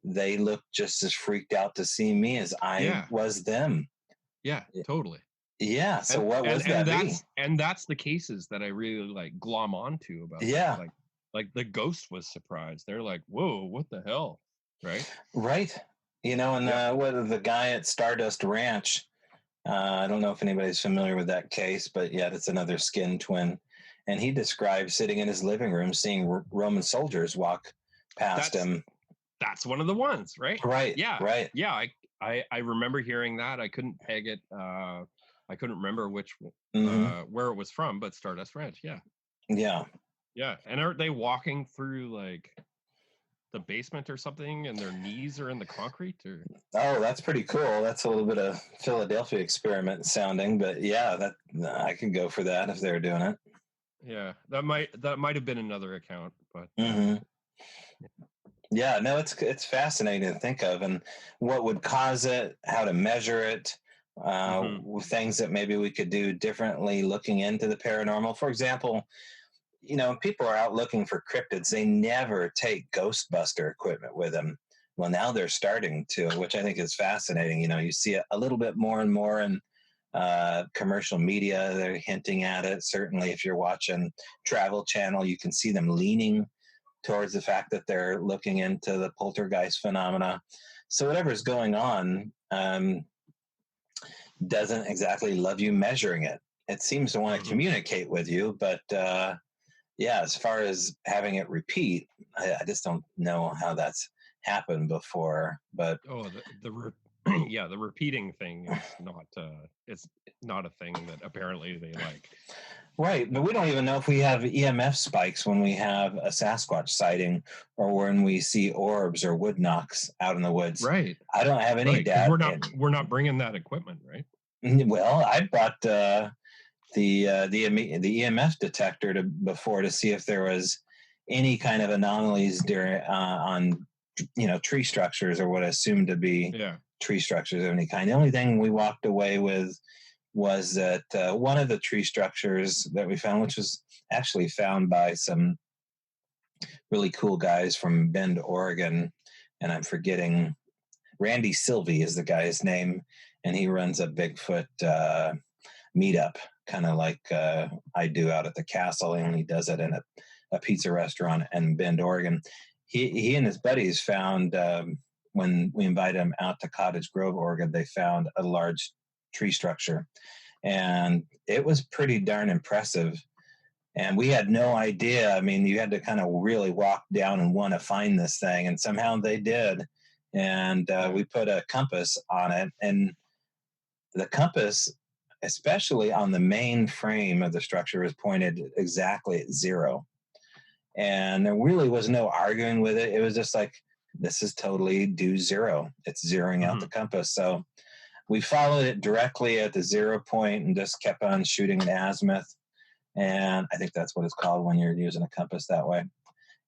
they look just as freaked out to see me as I was them. Yeah, totally. Yeah. So what was that? And that's the cases that I really like glom onto about. Yeah. Like the ghost was surprised. They're like, "Whoa, what the hell?" Right. Right. And what the guy at Stardust Ranch. I don't know if anybody's familiar with that case, but yeah, it's another skin twin. And he described sitting in his living room, seeing Roman soldiers walk past him. That's one of the ones, right? Right. Yeah. Right. Yeah. I remember hearing that. I couldn't peg it I couldn't remember which where it was from, but Stardust Ranch. Yeah. Yeah. And aren't they walking through like the basement or something, and their knees are in the concrete? Or Oh, that's pretty cool. That's a little bit of Philadelphia experiment sounding, but yeah, that I could go for that if they're doing it. Yeah, that might have been another account, but yeah, no, it's fascinating to think of, and what would cause it, how to measure it, things that maybe we could do differently looking into the paranormal. For example, people are out looking for cryptids. They never take Ghostbuster equipment with them. Well, now they're starting to, which I think is fascinating. You see it a little bit more and more in commercial media. They're hinting at it. Certainly, if you're watching Travel Channel, you can see them leaning towards the fact that they're looking into the poltergeist phenomena. So whatever's going on doesn't exactly love you measuring it. It seems to want to communicate with you, but yeah, as far as having it repeat, I just don't know how that's happened before. But the repeating thing is not it's not a thing that apparently they like. Right, but we don't even know if we have EMF spikes when we have a Sasquatch sighting or when we see orbs or wood knocks out in the woods. Right. I don't have any data. We're not bringing that equipment, right? Well, I bought the EMF detector before to see if there was any kind of anomalies during on tree structures or what I assumed to be tree structures of any kind. The only thing we walked away with was that one of the tree structures that we found, which was actually found by some really cool guys from Bend, Oregon, and I'm forgetting, Randy Sylvie is the guy's name, and he runs a Bigfoot meetup, kind of like I do out at the castle, and he does it in a pizza restaurant in Bend, Oregon. He and his buddies found, when we invited them out to Cottage Grove, Oregon, they found a large tree structure, and it was pretty darn impressive. And we had no idea. I mean, you had to kind of really walk down and want to find this thing, and somehow they did. And we put a compass on it, and the compass, especially on the main frame of the structure, is pointed exactly at 0. And there really was no arguing with it. It was just like, this is totally due 0. It's zeroing out the compass. So we followed it directly at the 0 point and just kept on shooting an azimuth. And I think that's what it's called when you're using a compass that way.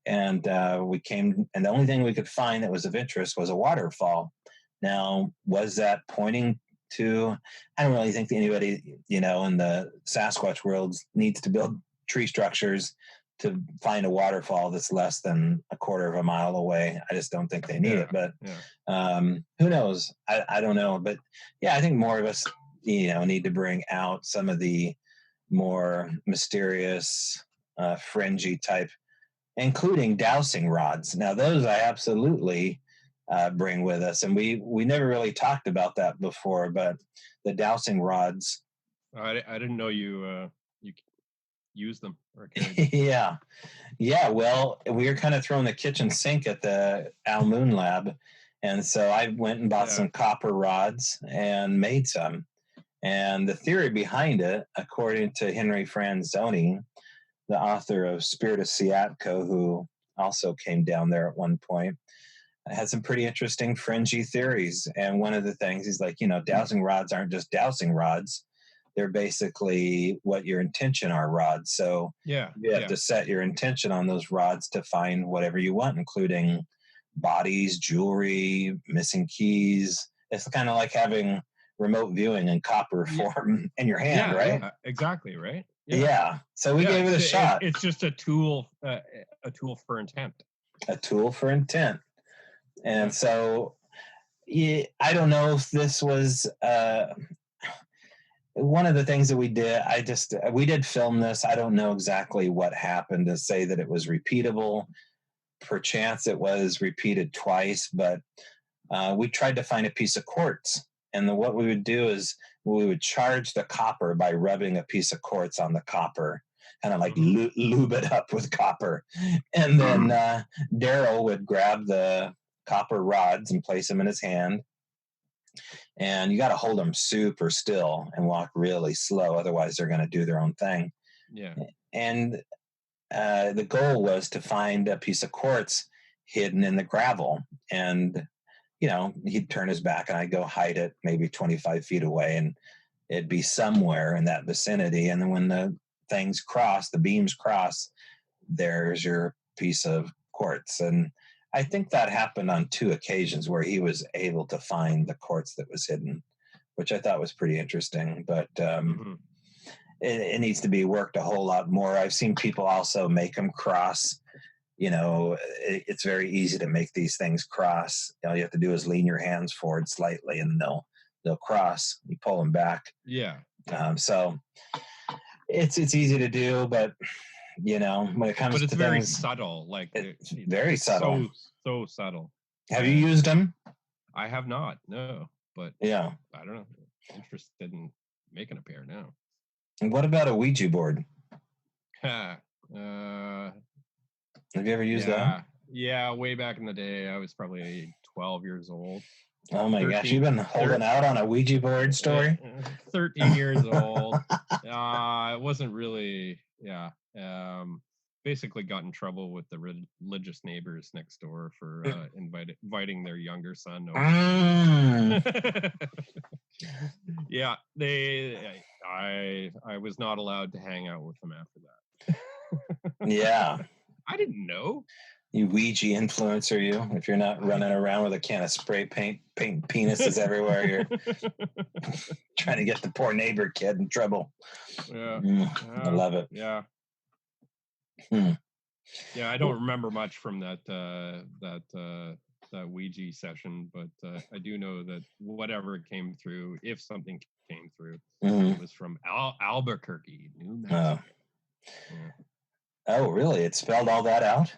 And we came, and the only thing we could find that was of interest was a waterfall. Now, was that pointing to, I don't really think that anybody, in the Sasquatch world needs to build tree structures to find a waterfall that's less than a quarter of a mile away. I just don't think they need it, but who knows? I don't know. But yeah, I think more of us, need to bring out some of the more mysterious, fringy type, including dowsing rods. Now, those I absolutely bring with us, and we never really talked about that before, but the dowsing rods. I didn't know you use them. Yeah. Well, we were kind of throwing the kitchen sink at the Al Moon Lab, and so I went and bought some copper rods and made some. And the theory behind it, according to Henry Franzoni, the author of Spirit of Seatco, who also came down there at one point, had some pretty interesting fringy theories. And one of the things he's like, dowsing rods aren't just dowsing rods. They're basically what your intention are rods. So you have to set your intention on those rods to find whatever you want, including bodies, jewelry, missing keys. It's kind of like having remote viewing in copper form in your hand, right? Yeah, exactly, right? Yeah. So we gave it a shot. It's just a tool for intent. A tool for intent. And so I don't know if this was one of the things that we did. We did film this. I don't know exactly what happened to say that it was repeatable. Perchance it was repeated twice, but we tried to find a piece of quartz. And what we would do is we would charge the copper by rubbing a piece of quartz on the copper, kind of like lube it up with copper. And then Daryl would grab the copper rods and place them in his hand. and you got to hold them super still and walk really slow. Otherwise, they're going to do their own thing. Yeah. And the goal was to find a piece of quartz hidden in the gravel. And, he'd turn his back and I'd go hide it maybe 25 feet away, and it'd be somewhere in that vicinity. And then when the beams cross, there's your piece of quartz. And I think that happened on 2 occasions where he was able to find the quartz that was hidden, which I thought was pretty interesting. But it needs to be worked a whole lot more. I've seen people also make them cross. It's very easy to make these things cross. All you have to do is lean your hands forward slightly, and they'll cross. You pull them back. Yeah. So it's easy to do, but when it comes to it's very things, subtle. Like it's very subtle. So subtle. Have you used them? I have not. No, but yeah, I don't know. Interested in making a pair now. And what about a Ouija board? Have you ever used that? Yeah, way back in the day. I was probably 12 years old. Oh my gosh, you've been holding out on a Ouija board story? 13 years old. It wasn't really, basically got in trouble with the religious neighbors next door for inviting their younger son over. Yeah, I was not allowed to hang out with them after that. Yeah. I didn't know. You Ouija influencer, you. If you're not running around with a can of spray paint, painting penises everywhere, you're trying to get the poor neighbor kid in trouble. Yeah. I love it. Yeah. Yeah, I don't remember much from that Ouija session, but I do know that whatever came through, if something came through, it was from Albuquerque, New Mexico. Oh, really? It spelled all that out?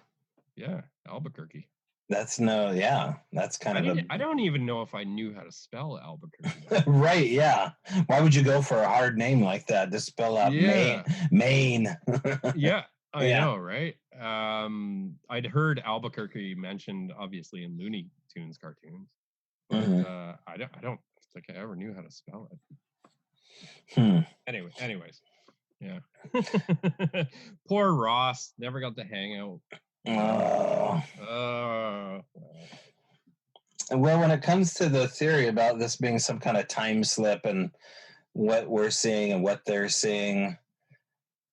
Yeah, Albuquerque. That's kind of I don't even know if I knew how to spell Albuquerque. Right, yeah. Why would you go for a hard name like that? Just spell out Maine. Yeah, I know, right? I'd heard Albuquerque mentioned, obviously, in Looney Tunes cartoons, but I don't think I ever knew how to spell it. Anyways, yeah. Poor Ross never got to hang out. Well, when it comes to the theory about this being some kind of time slip and what we're seeing and what they're seeing,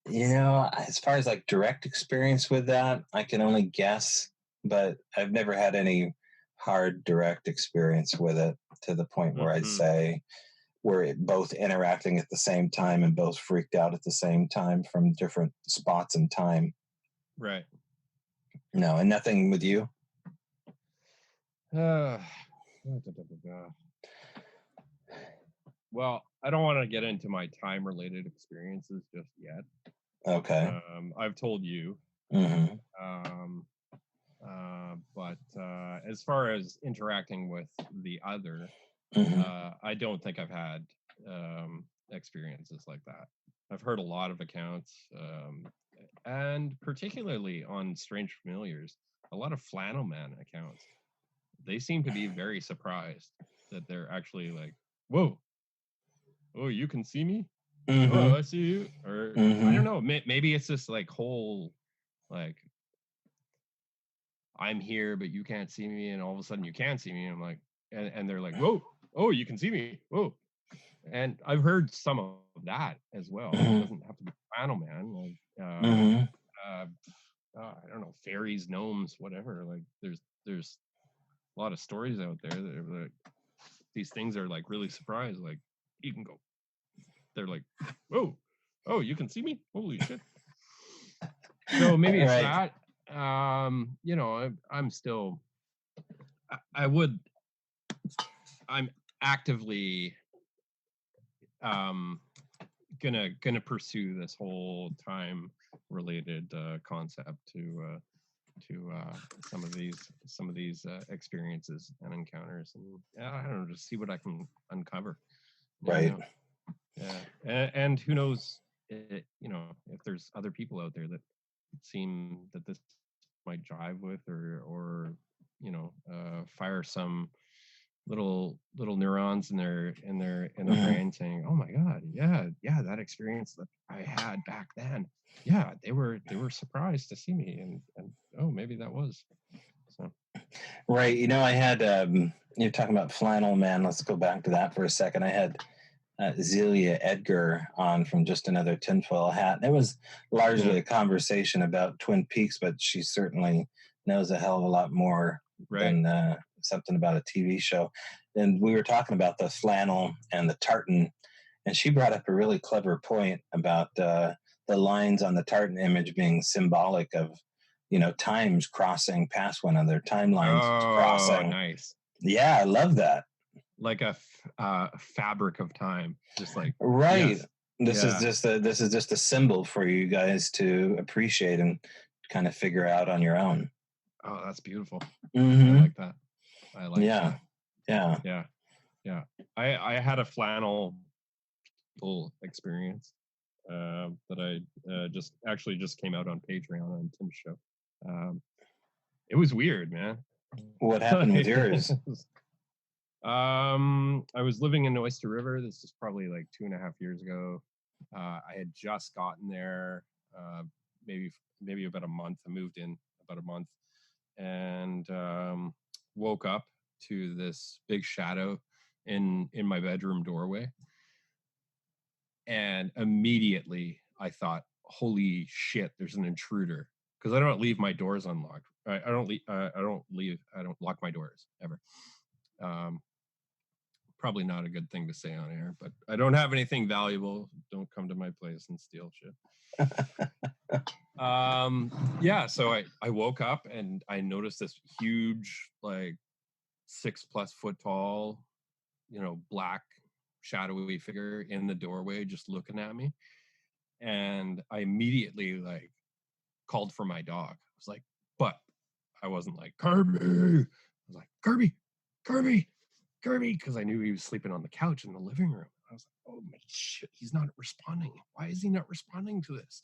as far as like direct experience with that, I can only guess, but I've never had any hard direct experience with it to the point where I'd say we're both interacting at the same time and both freaked out at the same time from different spots in time. Right. No, and nothing with you? Well, I don't want to get into my time-related experiences just yet. Okay. I've told you. But as far as interacting with the other, I don't think I've had experiences like that. I've heard a lot of accounts, and particularly on Strange Familiars, a lot of Flannel Man accounts. They seem to be very surprised that they're actually like, whoa, oh, you can see me? Oh, I see you. Or I don't know, maybe it's this like whole, like, I'm here, but you can't see me, and all of a sudden you can see me. And I'm like, and they're like, whoa, oh, you can see me, whoa. And I've heard some of that as well. It doesn't have to be Flannel Man. Like, I don't know, fairies, gnomes, whatever. Like, there's a lot of stories out there that are like, these things are like really surprised. Like, you can go. They're like, whoa, oh, you can see me? Holy shit. So maybe it's that. I'm still, I'm actively gonna pursue this whole time related concept to some of these experiences and encounters, and I don't know, just see what I can uncover. Right. Yeah, and who knows, if there's other people out there that seem that this might jive with, or fire some little neurons in their brain saying, "Oh my God, yeah, that experience that I had back then, yeah, they were surprised to see me, and oh, maybe that was so." Right. I had, you're talking about flannel man. Let's go back to that for a second. I had Zelia Edgar on from Just Another Tinfoil Hat. It was largely a conversation about Twin Peaks, but she certainly knows a hell of a lot more than something about a TV show. And we were talking about the flannel and the tartan, and she brought up a really clever point about the lines on the tartan image being symbolic of, times crossing past one another, timelines crossing. Nice. Yeah, I love that. Like a fabric of time, just like right. Yes. This is just a symbol for you guys to appreciate and kind of figure out on your own. Oh, that's beautiful. Mm-hmm. I like that. that. Yeah. I had a flannel experience that I just came out on Patreon on Tim's show. It was weird, man. What happened with yours? I was living in Oyster River. This is probably like 2.5 years ago. I had just gotten there, maybe about a month. I moved in about a month, and woke up to this big shadow in my bedroom doorway. And immediately I thought, holy shit, there's an intruder. Because I don't leave my doors unlocked. I don't lock my doors ever. Probably not a good thing to say on air, but I don't have anything valuable. Don't come to my place and steal shit. So I woke up and I noticed this huge, like 6+ foot tall, black shadowy figure in the doorway just looking at me. And I immediately like called for my dog. I was like, but I wasn't like, Kirby. I was like, Kirby, because I knew he was sleeping on the couch in the living room. I was like, oh my shit, he's not responding. Why is he not responding to this?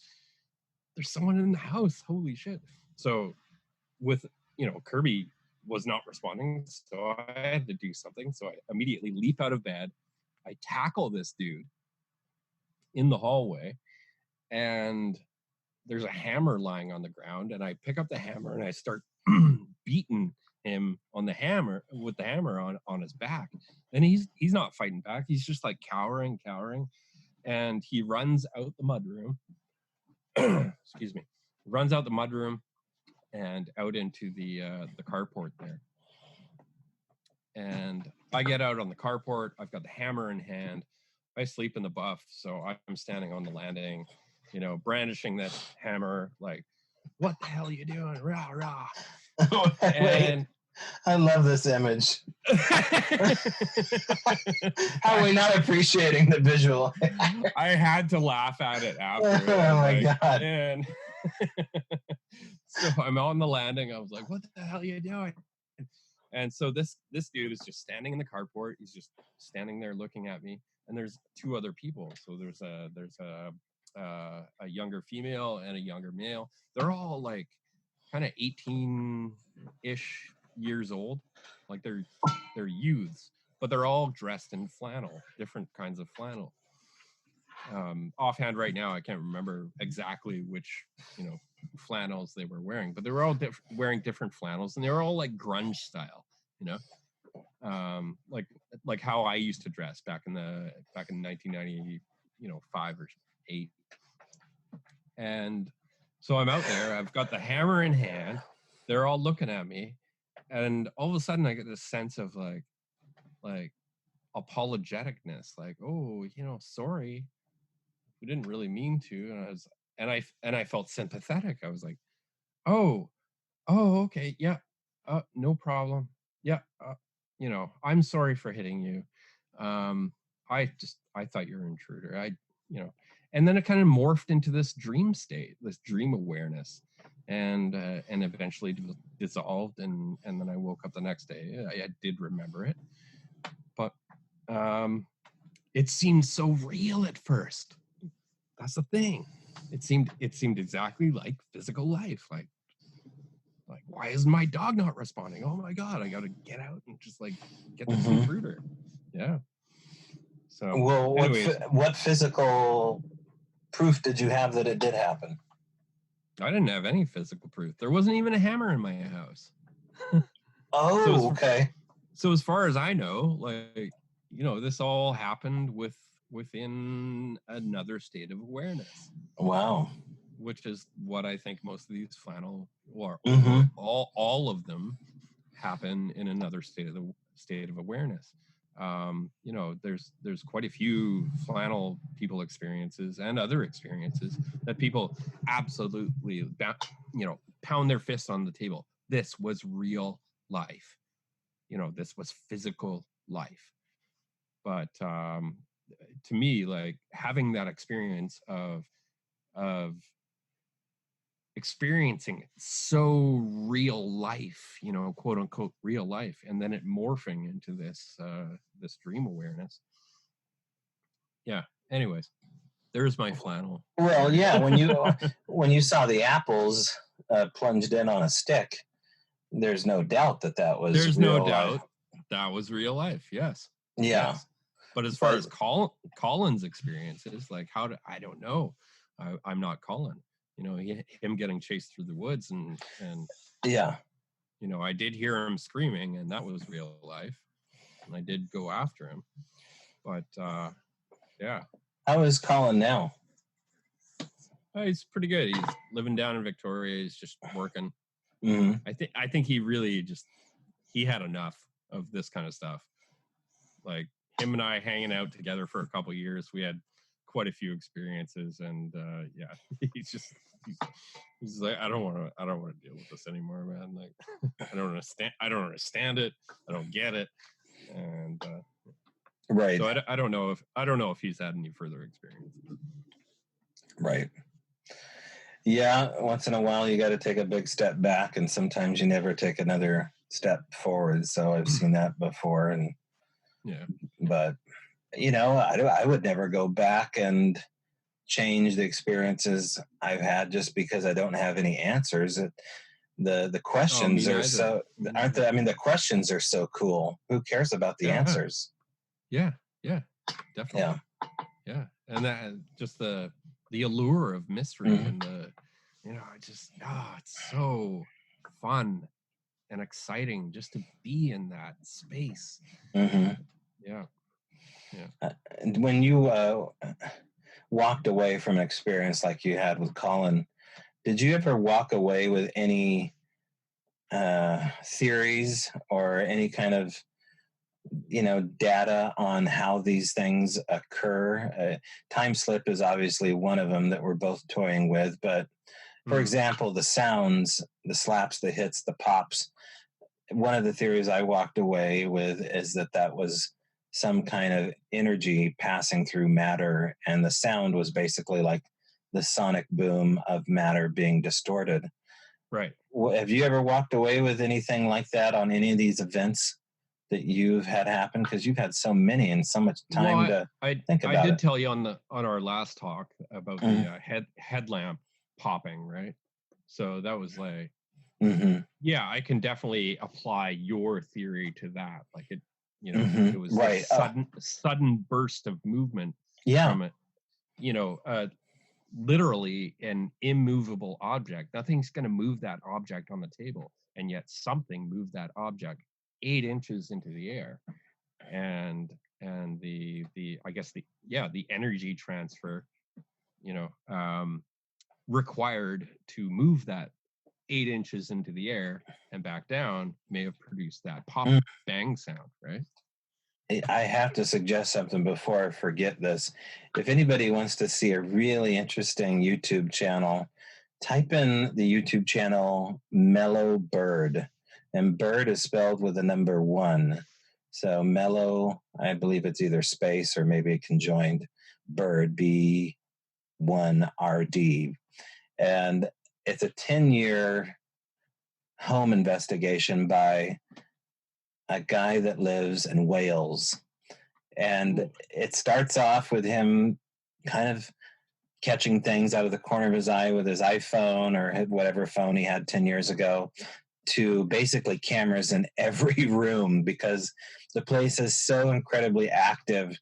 There's someone in the house. Holy shit. So with, Kirby was not responding, so I had to do something. So I immediately leap out of bed. I tackle this dude in the hallway, and there's a hammer lying on the ground, and I pick up the hammer and I start beating him on the hammer with the hammer on his back. And he's not fighting back. He's just like cowering. And he runs out the mudroom. Excuse me. Runs out the mudroom and out into the carport there. And I get out on the carport. I've got the hammer in hand. I sleep in the buff, so I'm standing on the landing, brandishing this hammer, like, what the hell are you doing? Rah, rah. And I love this image. How are we not appreciating the visual? I had to laugh at it after. Oh my God. And so I'm on the landing. I was like, what the hell are you doing? And so this dude is just standing in the carport. He's just standing there looking at me. And there's 2 other people. So there's a younger female and a younger male. They're all like kind of 18-ish years old. Like they're youths, but they're all dressed in flannel, different kinds of flannel. Offhand right now, I can't remember exactly which, flannels they were wearing, but they were all wearing different flannels, and they were all like grunge style, like how I used to dress back in 1990, 5 or 8. And so I'm out there, I've got the hammer in hand, they're all looking at me, and all of a sudden I get this sense of like apologeticness, like, oh, sorry, we didn't really mean to. And I felt sympathetic. I was like, oh, okay, yeah, no problem. Yeah, I'm sorry for hitting you. I thought you were an intruder. And then it kind of morphed into this dream state, this dream awareness, and eventually dissolved. And then I woke up the next day. I did remember it, but it seemed so real at first. That's the thing. It seemed exactly like physical life, Like, why is my dog not responding? Oh my God, I got to get out and just like get this Mhm. intruder. Yeah. So, Well, anyways, what physical proof did you have that it did happen? I didn't have any physical proof. There wasn't even a hammer in my house. Oh, okay. So as far as I know, like, this all happened within another state of awareness. Wow. Which is what I think most of these flannel, or Mhm. all of them, happen in another state of awareness. There's quite a few flannel people experiences and other experiences that people absolutely pound their fists on the table. This was real life. This was physical life. But to me, like, having that experience of experiencing so real life, quote unquote real life, and then it morphing into this dream awareness. Yeah. Anyways, there's my flannel. Well, yeah, when you saw the apples plunged in on a stick, there's no doubt that was There's real no life. doubt that was real life. Yes. Yeah. Yes. But as far as Colin's experiences, like, I don't know. I'm not Colin. Him getting chased through the woods and yeah. I did hear him screaming, and that was real life. And I did go after him. But yeah. How is Colin now? He's pretty good. He's living down in Victoria. He's just working. Mm-hmm. I think he really he had enough of this kind of stuff. Like, him and I hanging out together for a couple of years, we had quite a few experiences, and yeah, he's like, I don't want to deal with this anymore, man. Like, I don't understand it. I don't get it. And right. So I don't know if he's had any further experiences. Right. Yeah, once in a while you got to take a big step back, and sometimes you never take another step forward. So I've seen that before, and yeah. But I would never go back and change the experiences I've had just because I don't have any answers. The questions are so aren't they? I mean, the questions are so cool. Who cares about the answers? Yeah, definitely. Yeah, and that just the allure of mystery and the it's so fun and exciting just to be in that space. Mm-hmm. Yeah. And when you walked away from an experience like you had with Colin, did you ever walk away with any theories or any kind of data on how these things occur? Time slip is obviously one of them that we're both toying with, but for example, the sounds, the slaps, the hits, the pops, one of the theories I walked away with is that was some kind of energy passing through matter, and the sound was basically like the sonic boom of matter being distorted. Right. Have you ever walked away with anything like that on any of these events that you've had happen? Because you've had so many and so much time to think about it. I did tell you on our last talk about the headlamp popping, right? So that was like, yeah, I can definitely apply your theory to that. Like, it, it was right. A sudden burst of movement from it. Literally an immovable object. Nothing's going to move that object on the table, and yet something moved that object 8 inches into the air, and the I guess the energy transfer required to move that 8 inches into the air and back down may have produced that pop bang sound, right? I have to suggest something before I forget this. If anybody wants to see a really interesting YouTube channel, type in the YouTube channel Mellow Bird. And bird is spelled with the number 1. So mellow, I believe it's either space or maybe conjoined, bird, B1RD. And it's a 10-year home investigation by a guy that lives in Wales. And it starts off with him kind of catching things out of the corner of his eye with his iPhone or whatever phone he had 10 years ago, to basically cameras in every room, because the place is so incredibly active,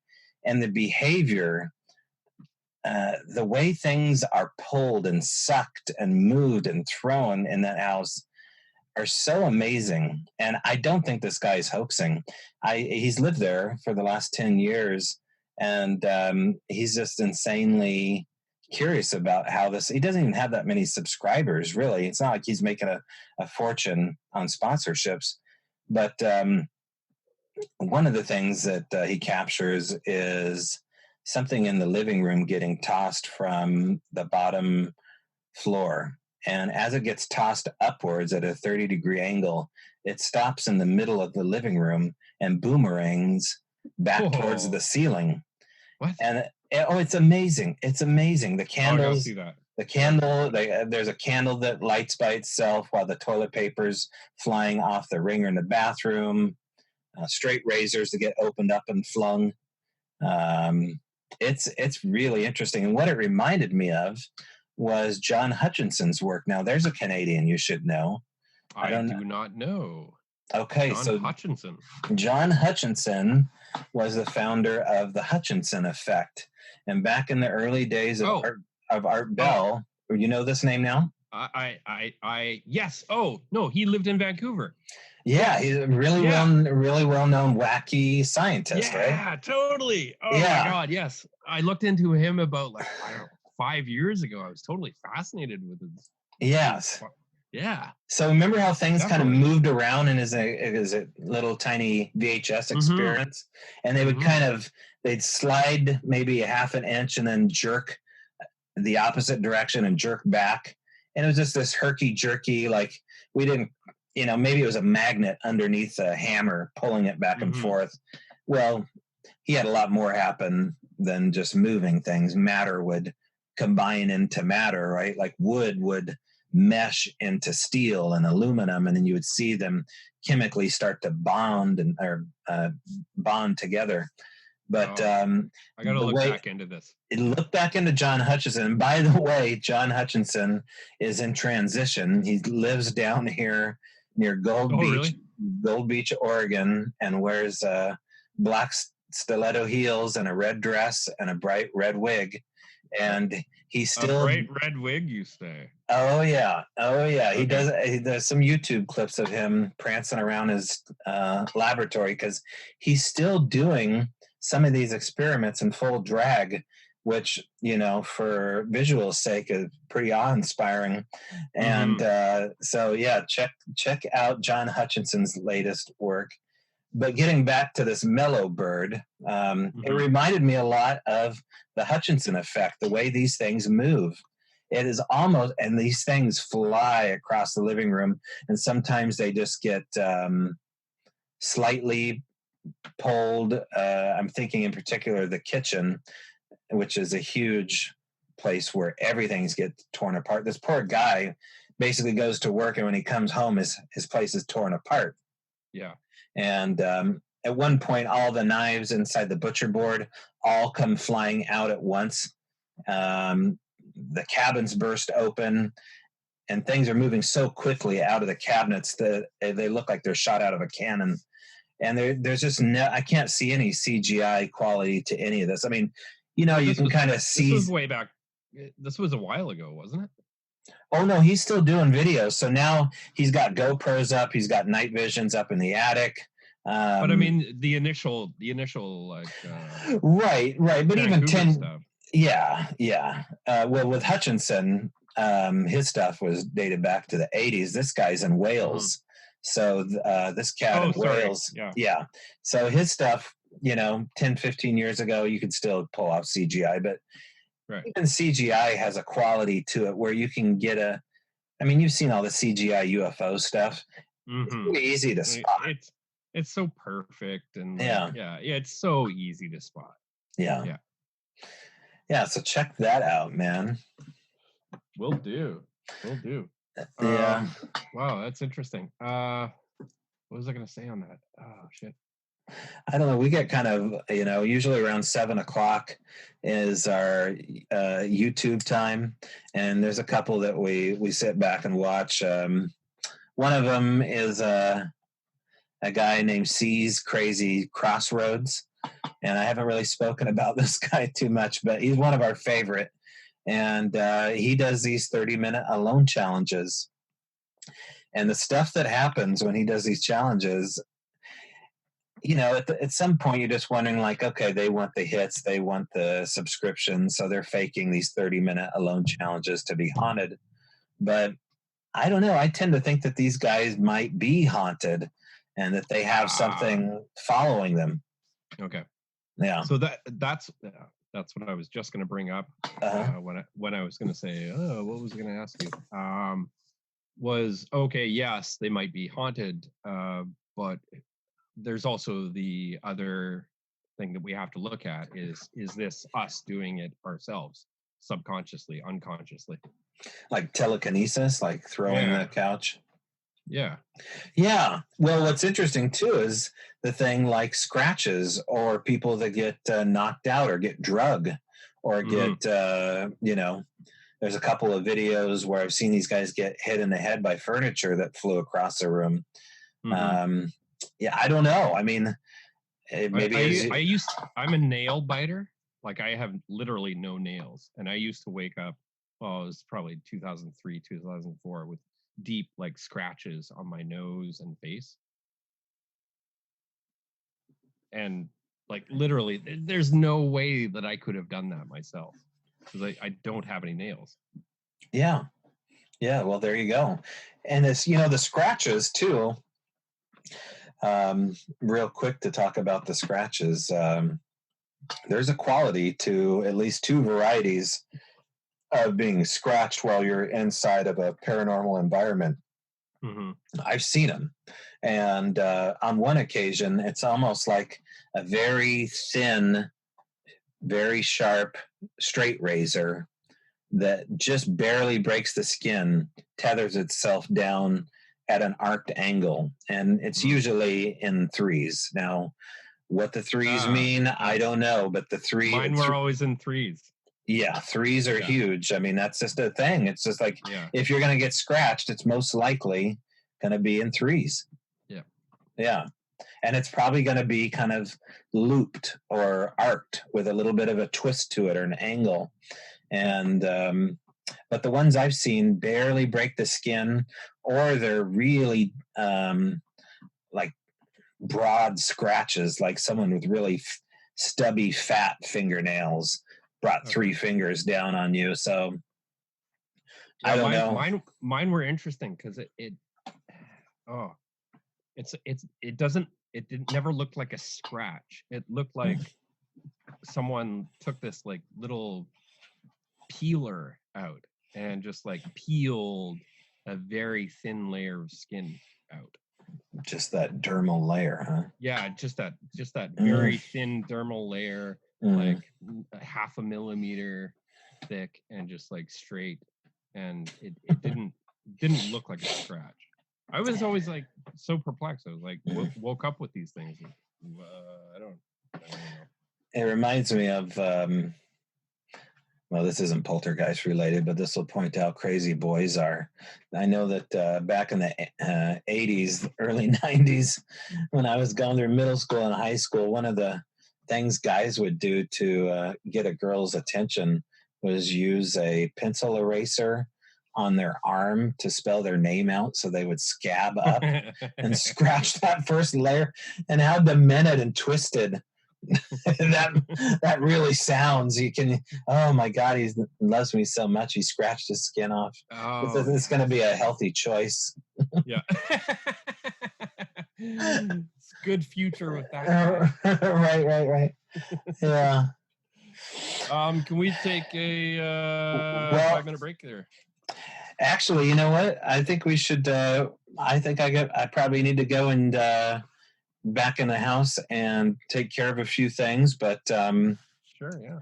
and the behavior, the way things are pulled and sucked and moved and thrown in that house are so amazing. And I don't think this guy is hoaxing. He's lived there for the last 10 years, and he's just insanely curious about how this. He doesn't even have that many subscribers, really. It's not like he's making a fortune on sponsorships. But one of the things that he captures is something in the living room getting tossed from the bottom floor. And as it gets tossed upwards at a 30-degree angle, it stops in the middle of the living room and boomerangs back towards the ceiling. What? And it's amazing. It's amazing. The candles, see that. the candle, there's a candle that lights by itself while the toilet paper's flying off the ringer in the bathroom. Straight razors that get opened up and flung. It's really interesting. And what it reminded me of was John Hutchison's work. Now, there's a Canadian you should know. I do not know. Okay, John Hutchison. John Hutchison was the founder of the Hutchison effect. And back in the early days of Art Bell, you know this name now? Yes. Oh, no, he lived in Vancouver. Yeah, he's a really well-known wacky scientist, right? Yeah, totally. Oh my God, yes. I looked into him about 5 years ago. I was totally fascinated with his. Yes. Yeah. So remember how things kind of moved around in his a little tiny VHS experience, and they would they'd slide maybe a half an inch and then jerk the opposite direction and jerk back, and it was just this herky jerky, like we didn't. Maybe it was a magnet underneath a hammer pulling it back and forth. Well, he had a lot more happen than just moving things. Matter would combine into matter, right? Like wood would mesh into steel and aluminum, and then you would see them chemically start to bond bond together. But I got to look back into this. Look back into John Hutchison. And by the way, John Hutchison is in transition. He lives down here near Gold Beach, Oregon, and wears black stiletto heels and a red dress and a bright red wig. And he's still a bright red wig, you say? Oh yeah. Okay. He does some YouTube clips of him prancing around his laboratory, because he's still doing some of these experiments in full drag, which, for visual sake, is pretty awe-inspiring. And so, yeah, check out John Hutchison's latest work. But getting back to this mellow bird, it reminded me a lot of the Hutchison effect, the way these things move. It is almost, and these things fly across the living room, and sometimes they just get slightly pulled. I'm thinking in particular the kitchen, which is a huge place where everything's get torn apart. This poor guy basically goes to work, and when he comes home, his place is torn apart. Yeah. And at one point, all the knives inside the butcher board all come flying out at once. The cabins burst open, and things are moving so quickly out of the cabinets that they look like they're shot out of a cannon. And there's just I can't see any CGI quality to any of this. I mean, you can kind of see. This was way back. This was a while ago, wasn't it? Oh no, he's still doing videos. So now he's got GoPros up. He's got night visions up in the attic. But I mean, the initial, like. Right. But even 10. Stuff. Yeah. Well, with Hutchison, his stuff was dated back to the 80s. This guy's in Wales. So this cat in Wales. Yeah. So his stuff, 10, 15 years ago, you could still pull off CGI, but even CGI has a quality to it where you can get you've seen all the CGI UFO stuff. It's pretty easy to spot. It's so perfect. And it's so easy to spot. Yeah. So check that out, man. Will do. Yeah. Wow, that's interesting. What was I going to say on that? Oh, shit. I don't know. We get kind of, usually around 7 o'clock is our YouTube time, and there's a couple that we sit back and watch. One of them is a guy named C's Crazy Crossroads, and I haven't really spoken about this guy too much, but he's one of our favorite, and he does these 30-minute alone challenges, and the stuff that happens when he does these challenges. At some point you're just wondering, like, okay, they want the hits, they want the subscriptions, so they're faking these 30-minute alone challenges to be haunted. But I don't know. I tend to think that these guys might be haunted and that they have something following them. Okay. Yeah. So that's what I was just going to bring up when I was going to say, what was I going to ask you? Was okay. Yes, they might be haunted, but there's also the other thing that we have to look at is this us doing it ourselves, subconsciously, unconsciously? Like telekinesis, like throwing the couch? Yeah. Yeah. Well, what's interesting too is the thing like scratches or people that get knocked out or get drug or get, there's a couple of videos where I've seen these guys get hit in the head by furniture that flew across the room. I don't know. I mean, maybe I'm a nail biter. Like, I have literally no nails, and I used to wake up. Well, it was probably 2003, 2004, with deep like scratches on my nose and face, and like literally, there's no way that I could have done that myself because I don't have any nails. Yeah. Well, there you go. And it's the scratches too. Real quick to talk about the scratches. There's a quality to at least two varieties of being scratched while you're inside of a paranormal environment. I've seen them. And on one occasion, it's almost like a very thin, very sharp straight razor that just barely breaks the skin, tethers itself down at an arced angle, and it's usually in threes. Now, what the threes mean, I don't know, but the three... Mine were always in threes. Yeah, threes are huge. I mean, that's just a thing. It's just like, if you're going to get scratched, it's most likely going to be in threes. Yeah. And it's probably going to be kind of looped or arced with a little bit of a twist to it or an angle. And but the ones I've seen barely break the skin, or they're really like broad scratches, like someone with really stubby, fat fingernails brought 3 fingers down on you. So I don't know. Mine were interesting because it never looked like a scratch. It looked like someone took this like little peeler out and just like peeled a very thin layer of skin out. Just that dermal layer, huh? Yeah, just that very thin dermal layer, like a 0.5 millimeter thick and just like straight, and it didn't look like a scratch. I was always like so perplexed. I was like, woke up with these things. I don't know. It reminds me of well, this isn't poltergeist related, but this will point out crazy boys are. I know that back in the 80s, early 90s, when I was going through middle school and high school, one of the things guys would do to get a girl's attention was use a pencil eraser on their arm to spell their name out, so they would scab up and scratch that first layer. And how demented and twisted that really sounds. You can, oh my God, he loves me so much, he scratched his skin off. It's going to be a healthy choice. Yeah. It's good future with that. Right. Yeah. Can we take a 5-minute break there? Actually, you know what? I think we should. I probably need to go and back in the house and take care of a few things. But sure, yeah.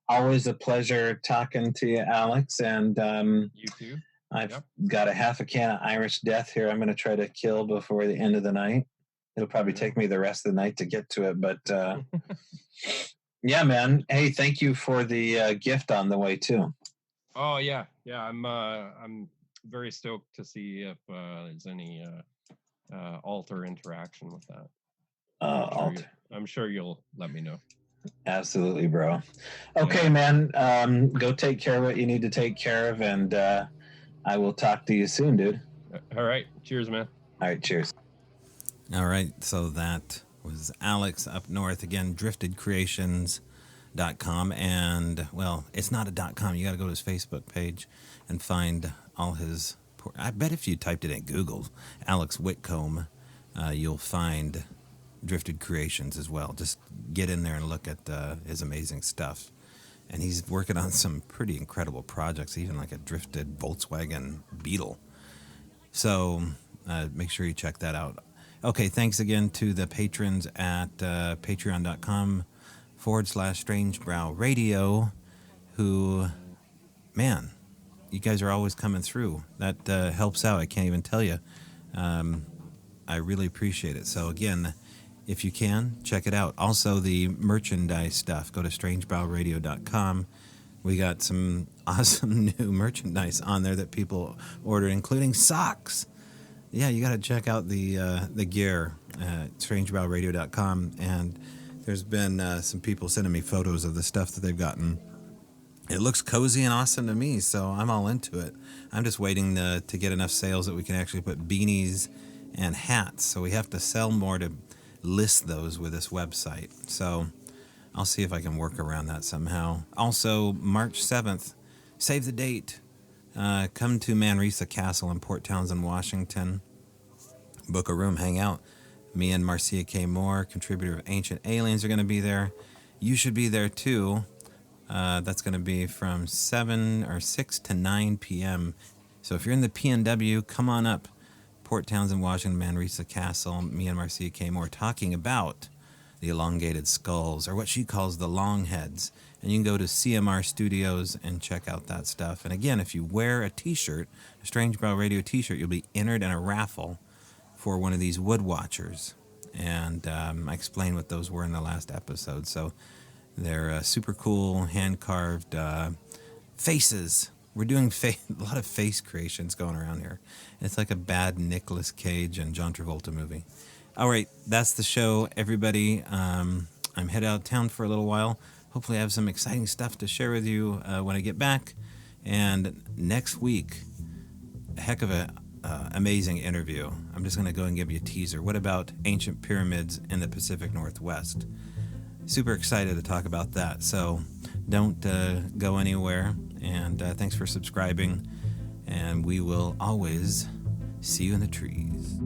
Always a pleasure talking to you, Alex. And you too. I've got a half a can of Irish Death here. I'm going to try to kill before the end of the night. It'll probably take me the rest of the night to get to it, but yeah, man. Hey, thank you for the gift on the way too. Oh yeah. I'm very stoked to see if there's any alter interaction with that. I'm sure you'll let me know. Absolutely, bro. Okay, man. Go take care of what you need to take care of, and I will talk to you soon, dude. All right. Cheers, man. All right. Cheers. All right. So that was Alex up north again, driftedcreations.com. And, well, it's not a .com. You got to go to his Facebook page and find all his... I bet if you typed it in Google, Alex Witcomb, you'll find Drifted Creations as well. Just get in there and look at his amazing stuff. And he's working on some pretty incredible projects, even like a drifted Volkswagen Beetle. So make sure you check that out. Okay, thanks again to the patrons at patreon.com/strangebrow radio, who, man, you guys are always coming through. That helps out. I can't even tell you. I really appreciate it. So again, if you can, check it out. Also, the merchandise stuff, go to strangebrowradio.com. We got some awesome new merchandise on there that people ordered, including socks. Yeah, you got to check out the gear at strangebrowradio.com. And there's been some people sending me photos of the stuff that they've gotten. It looks cozy and awesome to me, so I'm all into it. I'm just waiting to get enough sales that we can actually put beanies and hats. So we have to sell more to list those with this website. So I'll see if I can work around that somehow. Also, March 7th, save the date. Come to Manresa Castle in Port Townsend, Washington. Book a room, hang out. Me and Marcia K. Moore, contributor of Ancient Aliens, are going to be there. You should be there too. That's going to be from 6 to 9 p.m. So if you're in the PNW, come on up. Port Townsend, Washington, Manresa Castle. Me and Marcia K. Moore talking about the elongated skulls, or what she calls the long heads. And you can go to CMR Studios and check out that stuff. And again, if you wear a t-shirt, a Strange Brow Radio t-shirt, you'll be entered in a raffle for one of these wood watchers. And I explained what those were in the last episode. So they're super cool, hand-carved faces. We're doing a lot of face creations going around here. It's like a bad Nicolas Cage and John Travolta movie. All right, that's the show, everybody. I'm headed out of town for a little while. Hopefully I have some exciting stuff to share with you when I get back. And next week, a heck of a amazing interview. I'm just going to go and give you a teaser. What about ancient pyramids in the Pacific Northwest? Super excited to talk about that. So don't go anywhere. And thanks for subscribing. And we will always see you in the trees.